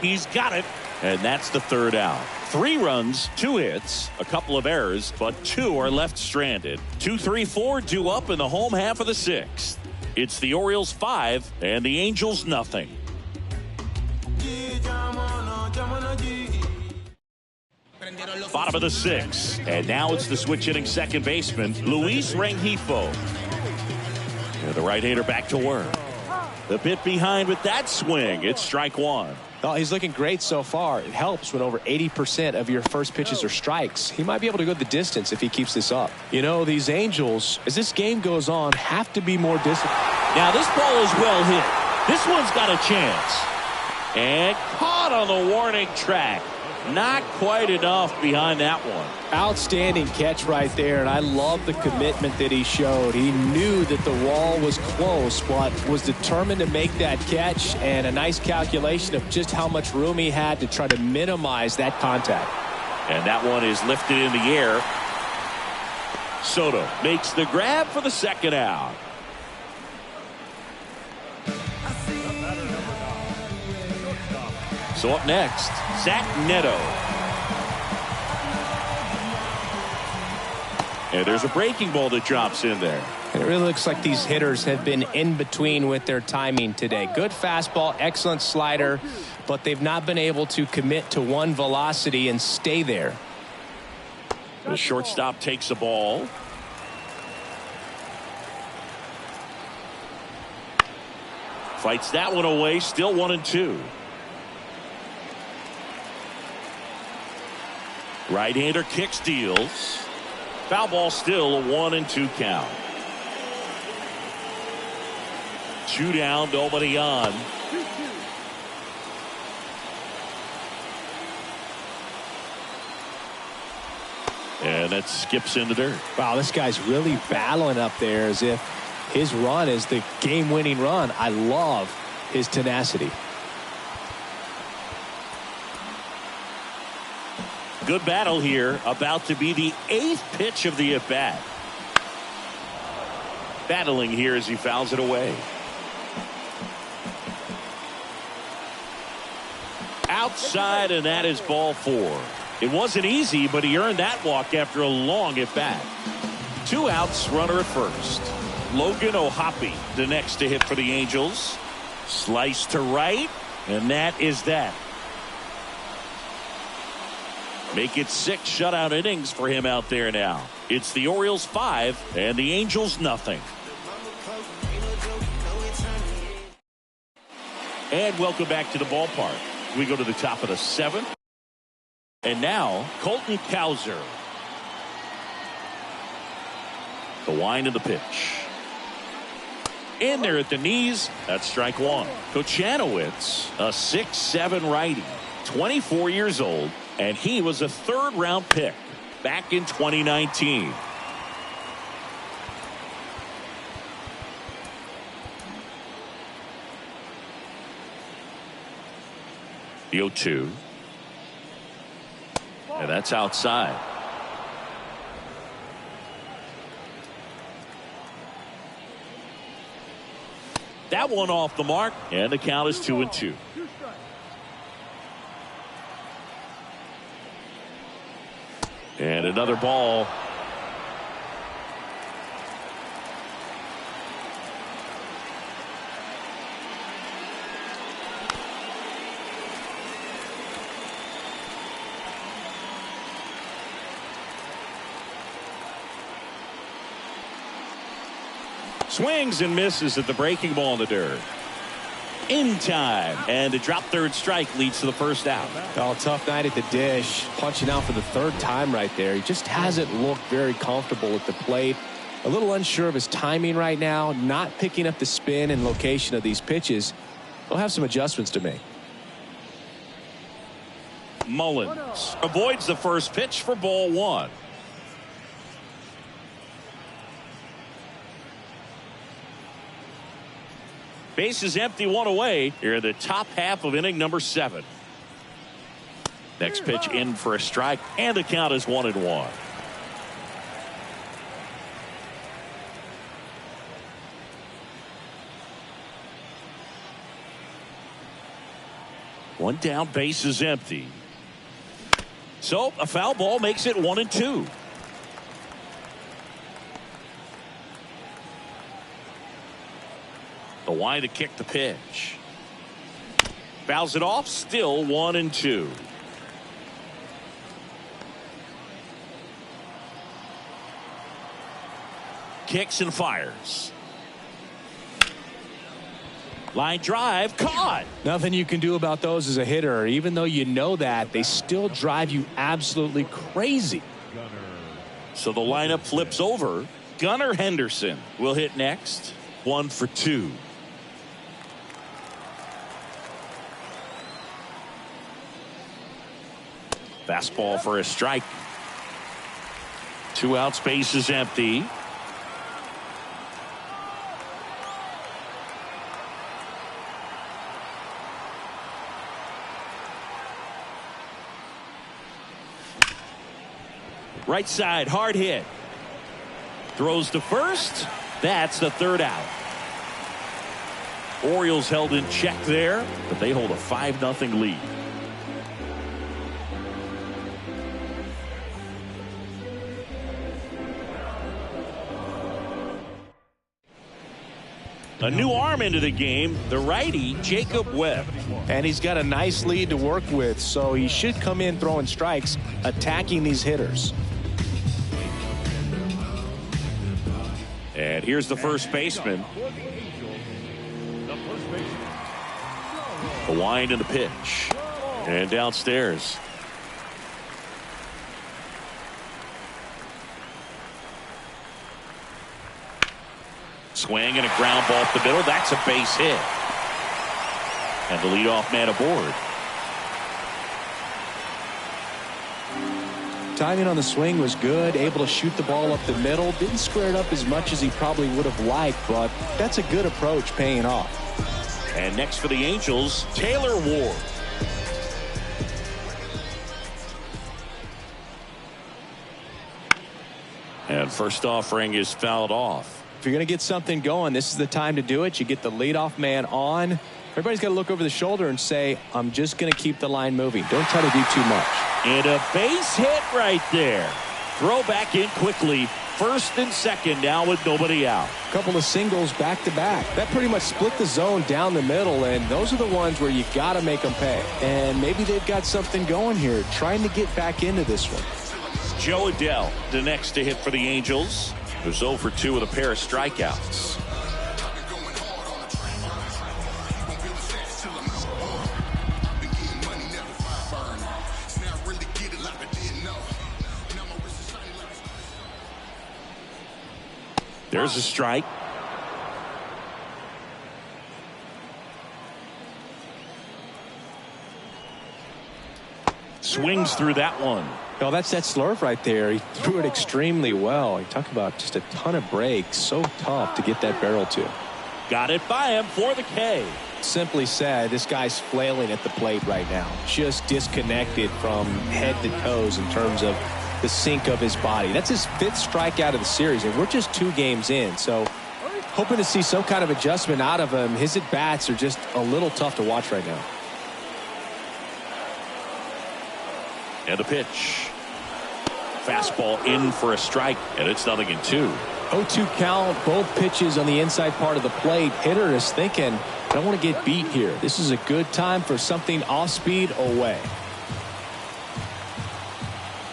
He's got it, and that's the 3rd out. 3 runs, 2 hits, a couple of errors, but 2 are left stranded. 2-3-4 due up in the home half of the 6th. It's the Orioles 5 and the Angels nothing. Bottom of the 6th, and now it's the switch hitting second baseman, Luis Rengifo. And the right-hander back to work. The bit behind with that swing. It's strike 1. Oh, he's looking great so far. It helps when over 80% of your first pitches are strikes. He might be able to go the distance if he keeps this up. You know, these Angels, as this game goes on, have to be more disciplined. Now this ball is well hit. This one's got a chance. And caught on the warning track. Not quite enough behind that one. Outstanding catch right there, and I love the commitment that he showed. He knew that the wall was close, but was determined to make that catch, and a nice calculation of just how much room he had to try to minimize that contact. And that one is lifted in the air. Soto makes the grab for the second out. So up next, Zach Neto. And there's a breaking ball that drops in there. It really looks like these hitters have been in between with their timing today. Good fastball, excellent slider, but they've not been able to commit to one velocity and stay there. The shortstop takes the ball. Fights that one away, still 1-2. Right-hander kicks, deals. Foul ball, still a 1-2 count. 2 down, nobody on. And that skips into dirt. Wow, this guy's really battling up there as if his run is the game-winning run. I love his tenacity. Good battle here. About to be the 8th pitch of the at-bat. Battling here as he fouls it away. Outside, and that is ball 4. It wasn't easy, but he earned that walk after a long at-bat. 2 outs, runner at first. Logan O'Hoppe, the next to hit for the Angels. Slice to right, and that is that. Make it 6 shutout innings for him out there now. It's the Orioles 5 and the Angels nothing. And welcome back to the ballpark. We go to the top of the 7th. And now Colton Cowser. The wind of the pitch. In there at the knees. That's strike 1. Kochanowicz, a 6'7" righty, 24 years old, and he was a 3rd-round pick back in 2019. The 0-2. And that's outside. That one off the mark, and the count is 2-2. And another ball. Swings and misses at the breaking ball in the dirt. In time, and the drop 3rd strike leads to the 1st out. Oh, tough night at the dish. Punching out for the 3rd time right there. He just hasn't looked very comfortable at the plate. A little unsure of his timing right now. Not picking up the spin and location of these pitches. He'll have some adjustments to make. Mullins avoids the first pitch for ball 1. Base is empty, 1 away. Here in the top half of inning number 7. Next pitch in for a strike, and the count is 1-1. One down, base is empty. So a foul ball makes it 1-2. The wind to kick the pitch. Fouls it off, still 1-2. Kicks and fires. Line drive, caught. Nothing you can do about those as a hitter. Even though you know that, they still drive you absolutely crazy. So the lineup flips over. Gunnar Henderson will hit next. 1 for 2. Fastball for a strike. 2 outs, base is empty. Right side, hard hit. Throws to first. That's the third out. Orioles held in check there, but they hold a 5-0 lead. A new arm into the game, the righty, Jacob Webb. And he's got a nice lead to work with, so he should come in throwing strikes, attacking these hitters. And here's the first baseman. The wind and the pitch. And downstairs. Swing and a ground ball up the middle. That's a base hit. And the leadoff man aboard. Timing on the swing was good, able to shoot the ball up the middle. Didn't square it up as much as he probably would have liked, but that's a good approach, paying off. And next for the Angels, Taylor Ward. And first offering is fouled off. If you're going to get something going, this is the time to do it. You get the leadoff man on. Everybody's got to look over the shoulder and say, I'm just going to keep the line moving. Don't try to do too much. And a base hit right there. Throw back in quickly. First and second now with nobody out. A couple of singles back to back. That pretty much split the zone down the middle, and those are the ones where you got to make them pay. And maybe they've got something going here, trying to get back into this one. Joe Adell, the next to hit for the Angels. Who's 0 for 2 with a pair of strikeouts. There's a strike. Swings through that one. No, that's that slurve right there. He threw it extremely well. You talk about just a ton of breaks. So tough to get that barrel to. Got it by him for the K. Simply said, this guy's flailing at the plate right now. Just disconnected from head to toes in terms of the sink of his body. That's his 5th strikeout of the series, and we're just 2 games in. So hoping to see some kind of adjustment out of him. His at-bats are just a little tough to watch right now. And a pitch. Fastball in for a strike, and it's 0-2. 0-2 count, both pitches on the inside part of the plate. Hitter is thinking, I don't want to get beat here. This is a good time for something off speed away.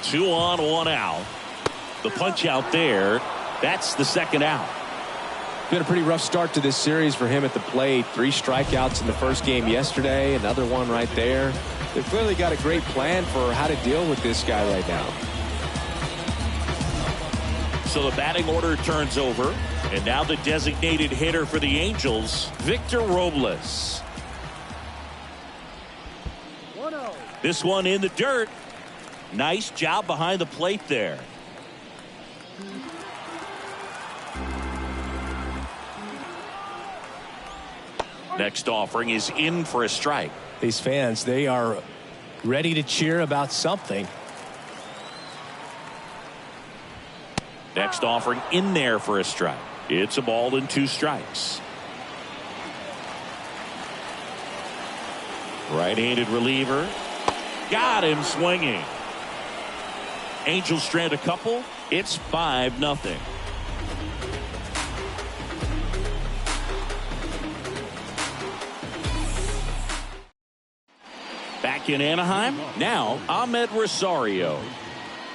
2 on, 1 out. The punch out there. That's the second out. Been a pretty rough start to this series for him at the plate. 3 strikeouts in the first game yesterday. Another one right there. They've clearly got a great plan for how to deal with this guy right now. So the batting order turns over. And now the designated hitter for the Angels, Victor Robles. 1-0. This one in the dirt. Nice job behind the plate there. Next offering is in for a strike. These fans, they are ready to cheer about something. Next offering in there for a strike. It's a ball and 2 strikes. Right-handed reliever. Got him swinging. Angels strand a couple. It's 5-0. Back in Anaheim, now Ahmed Rosario.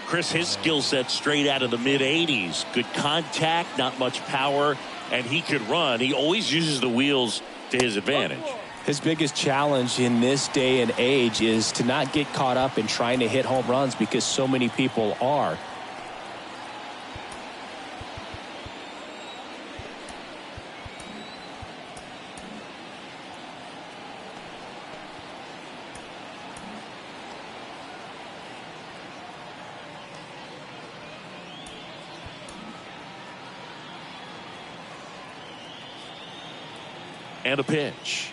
Chris, his skill set straight out of the mid-80s. Good contact, not much power, and he could run. He always uses the wheels to his advantage. His biggest challenge in this day and age is to not get caught up in trying to hit home runs because so many people are. And a pitch.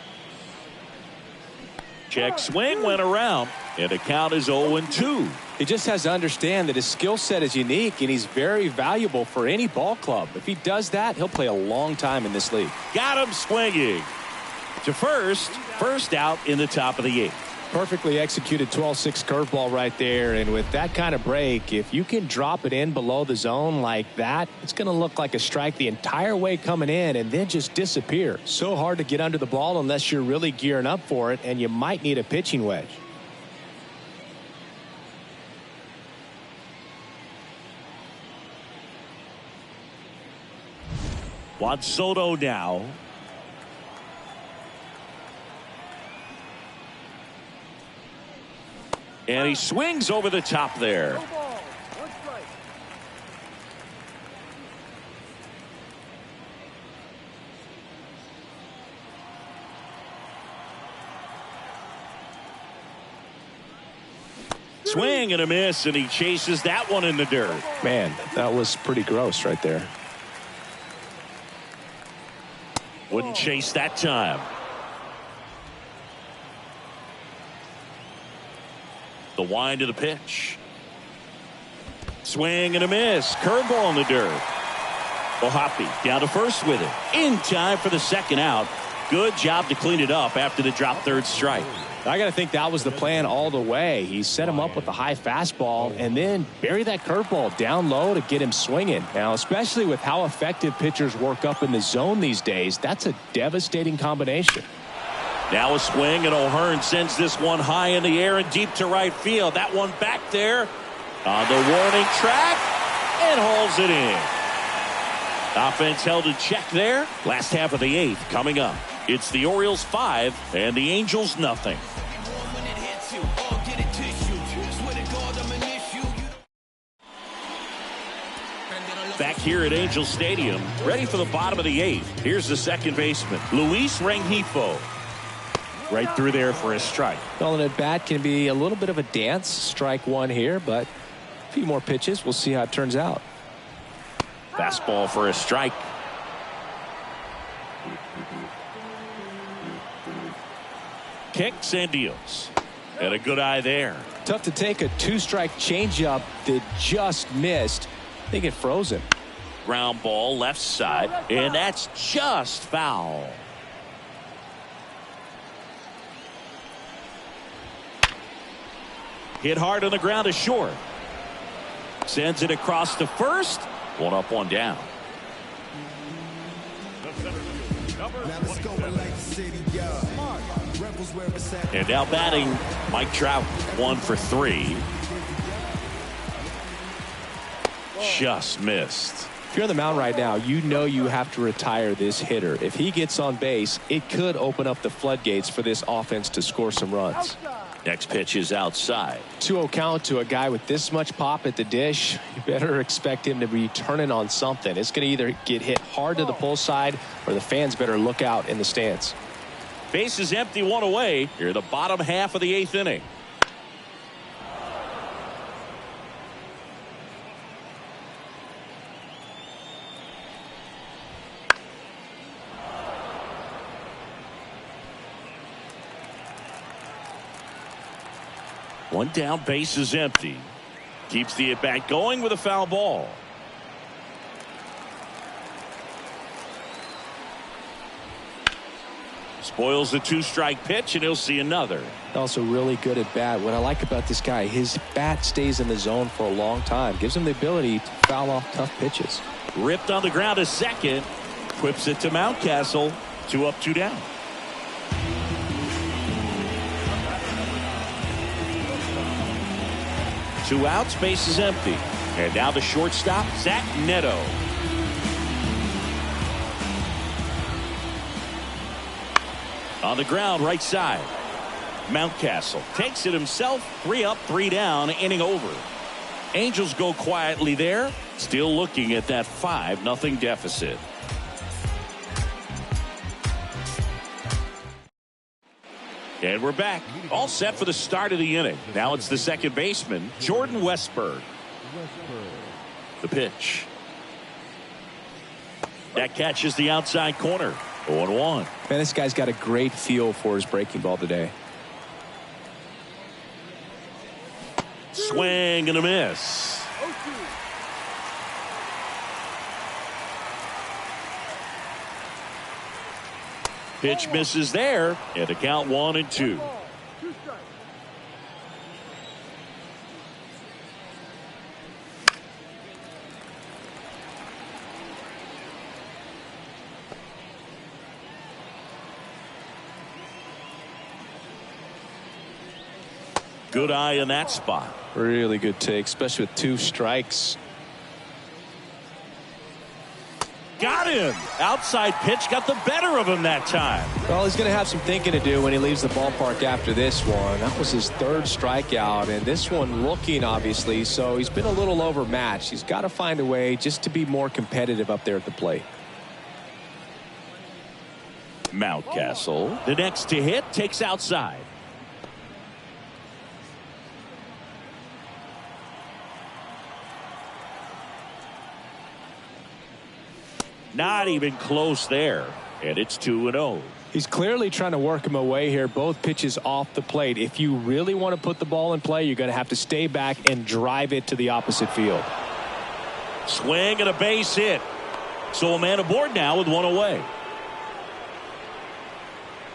Check swing, went around. And the count is 0-2. He just has to understand that his skill set is unique and he's very valuable for any ball club. If he does that, he'll play a long time in this league. Got him swinging to first out in the top of the 8th. Perfectly executed 12-6 curveball right there. And with that kind of break, if you can drop it in below the zone like that, it's going to look like a strike the entire way coming in and then just disappear. So hard to get under the ball unless you're really gearing up for it, and you might need a pitching wedge. Juan Soto now. And he swings over the top there. No ball. One strike. Swing and a miss, and he chases that one in the dirt. Man, that was pretty gross right there. Wouldn't chase that time. The wind of the pitch. Swing and a miss. Curveball in the dirt. Ohapi down to first with it. In time for the second out. Good job to clean it up after the drop third strike. I got to think that was the plan all the way. He set him up with a high fastball and then bury that curveball down low to get him swinging. Now, especially with how effective pitchers work up in the zone these days, that's a devastating combination. Now a swing, and O'Hearn sends this one high in the air and deep to right field. That one back there on the warning track and hauls it in. Offense held in check there. Last half of the 8th coming up. It's the Orioles 5 and the Angels nothing. Back here at Angel Stadium, ready for the bottom of the 8th. Here's the second baseman, Luis Rengifo. Right through there for a strike. Well, an at-bat can be a little bit of a dance. Strike one here, but a few more pitches. We'll see how it turns out. Fastball for a strike. Kicks and deals. And a good eye there. Tough to take a two-strike changeup that just missed. I think it froze him. Ground ball left side, and that's just foul. Hit hard on the ground to short. Sends it across to first. One up, one down. And now batting, Mike Trout, 1 for 3. Just missed. If you're on the mound right now, you know you have to retire this hitter. If he gets on base, it could open up the floodgates for this offense to score some runs. Next pitch is outside. 2-0 count to a guy with this much pop at the dish. You better expect him to be turning on something. It's going to either get hit hard to the pull side, or the fans better look out in the stands. Base is empty, one away. Here, the bottom half of the 8th inning. One down, base is empty. Keeps the at-bat going with a foul ball. Spoils the 2-strike pitch, and he'll see another. Also really good at bat. What I like about this guy, his bat stays in the zone for a long time. Gives him the ability to foul off tough pitches. Ripped on the ground to second. Whips it to Mountcastle. 2 up, 2 down. Two outs, base is empty. And now the shortstop, Zach Neto. On the ground, right side. Mountcastle takes it himself. 3 up, 3 down, inning over. Angels go quietly there. Still looking at that 5-0 deficit. And we're back. All set for the start of the inning. Now it's the second baseman, Jordan Westburg. The pitch. That catches the outside corner. 0-1. Man, this guy's got a great feel for his breaking ball today. Swing and a miss. 0-2. Pitch misses there, and the count 1-2. 1 ball, 2 strikes. Good eye in that spot. Really good take, especially with 2 strikes. Got him. Outside pitch got the better of him that time. Well, he's going to have some thinking to do when he leaves the ballpark after this one. That was his 3rd strikeout, and this one looking, obviously, so he's been a little overmatched. He's got to find a way just to be more competitive up there at the plate. Mountcastle, the next to hit, takes outside. Not even close there. And it's 2-0. He's clearly trying to work him away here. Both pitches off the plate. If you really want to put the ball in play, you're going to have to stay back and drive it to the opposite field. Swing and a base hit. So a man aboard now with 1 away.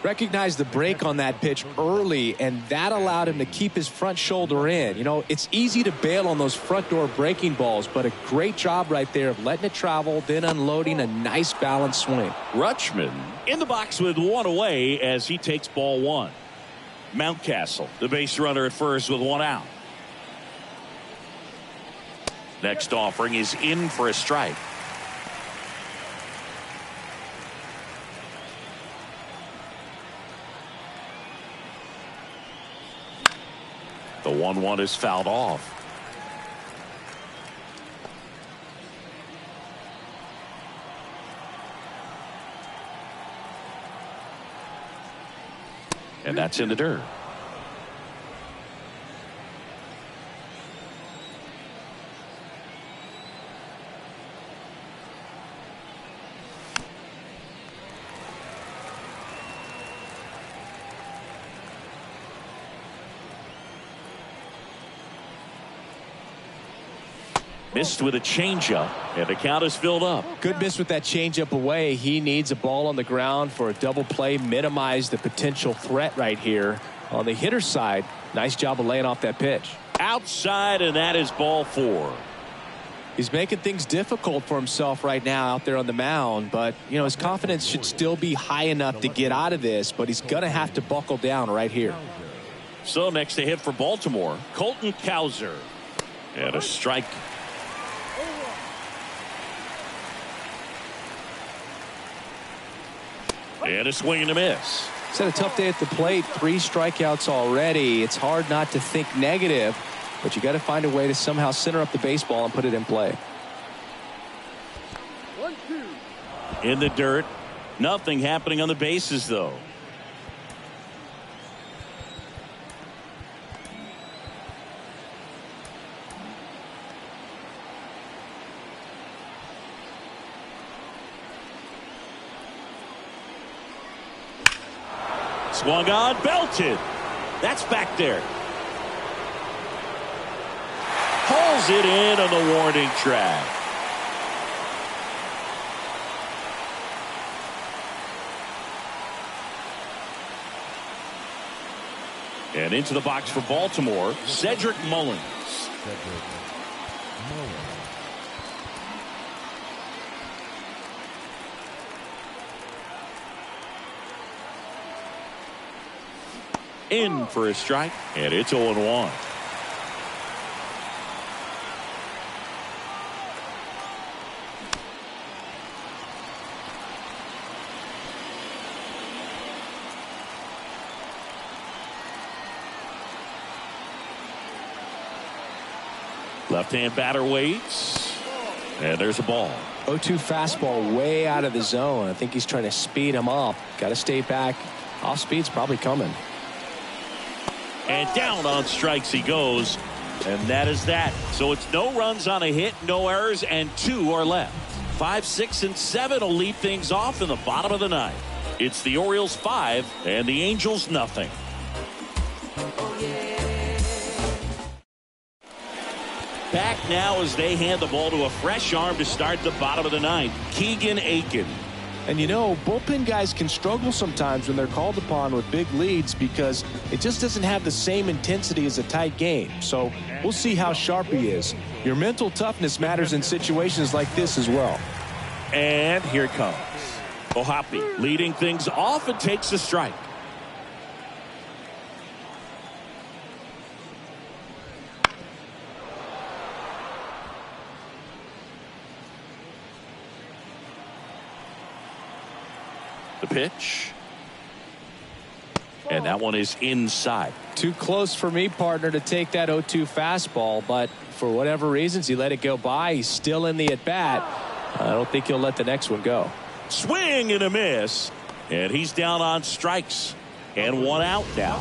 Recognized the break on that pitch early, and that allowed him to keep his front shoulder in. You know, it's easy to bail on those front door breaking balls, but a great job right there of letting it travel, then unloading a nice balanced swing. Rutschman in the box with 1 away as he takes ball 1. Mountcastle, the base runner at first with 1 out. Next offering is in for a strike. The 1-1 is fouled off. And that's in the dirt. Missed with a changeup, and the count is filled up. Good miss with that changeup away. He needs a ball on the ground for a double play, minimize the potential threat right here. On the hitter's side, nice job of laying off that pitch. Outside, and that is ball 4. He's making things difficult for himself right now out there on the mound, but you know his confidence should still be high enough to get out of this, but he's gonna have to buckle down right here. So next to hit for Baltimore, Colton Cowser. And a strike. And a swing and a miss. He's had a tough day at the plate. 3 strikeouts already. It's hard not to think negative, but you got to find a way to somehow center up the baseball and put it in play. 1-2. In the dirt. Nothing happening on the bases, though. Swung on, belted. That's back there. Pulls it in on the warning track. And into the box for Baltimore, Cedric Mullins. In for a strike, and it's 0-1. Left-hand batter waits, and there's a ball. 0-2 fastball way out of the zone. I think he's trying to speed him up. Got to stay back. Off speed's probably coming. And down on strikes he goes. And that is that. So it's no runs on a hit, no errors, and 2 are left. 5, 6, and 7 will lead things off in the bottom of the 9th. It's the Orioles 5 and the Angels nothing. back now as they hand the ball to a fresh arm to start the bottom of the ninth. Keegan Aiken. And you know, bullpen guys can struggle sometimes when they're called upon with big leads because it just doesn't have the same intensity as a tight game. So we'll see how sharp he is. Your mental toughness matters in situations like this as well. And here it comes. Ohapi leading things off and takes a strike. The pitch. And that one is inside. Too close for me, partner, to take that 0-2 fastball, but for whatever reasons he let it go by. He's still in the at-bat. I don't think he'll let the next one go. Swing and a miss, and he's down on strikes and one out now.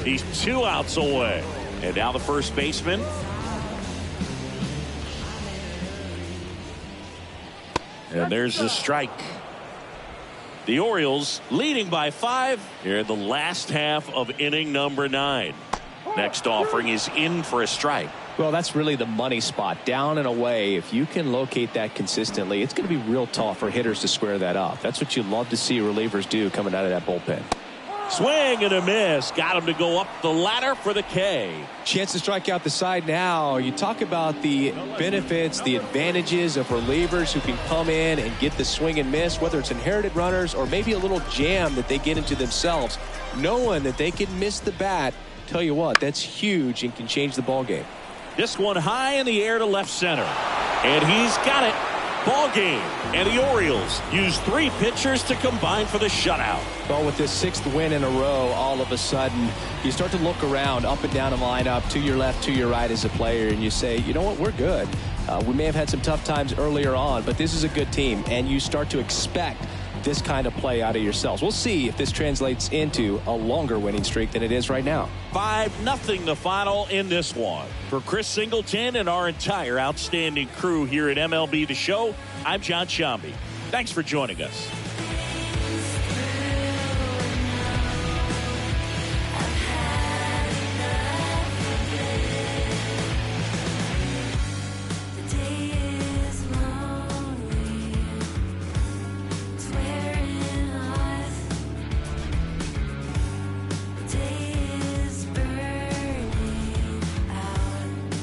He's 2 outs away, and now the first baseman. And there's the strike. The Orioles leading by 5 here in the last half of inning number 9. Next offering is in for a strike. Well, that's really the money spot, down and away. If you can locate that consistently, it's going to be real tough for hitters to square that up. That's what you love to see relievers do coming out of that bullpen. Swing and a miss. Got him to go up the ladder for the K. Chance to strike out the side now. You talk about the benefits, the advantages of relievers who can come in and get the swing and miss, whether it's inherited runners or maybe a little jam that they get into themselves, knowing that they can miss the bat. Tell you what, that's huge and can change the ball game. This one high in the air to left center. And he's got it. Ball game. And the Orioles use 3 pitchers to combine for the shutout. Well, with this 6th win in a row, all of a sudden, you start to look around up and down a lineup, to your left, to your right as a player, and you say, you know what, we're good. We may have had some tough times earlier on, but this is a good team, and you start to expect this kind of play out of yourselves. We'll see if this translates into a longer winning streak than it is right now. 5-0 the final in this one. For Chris Singleton and our entire outstanding crew here at MLB The Show, I'm John Shambi. Thanks for joining us.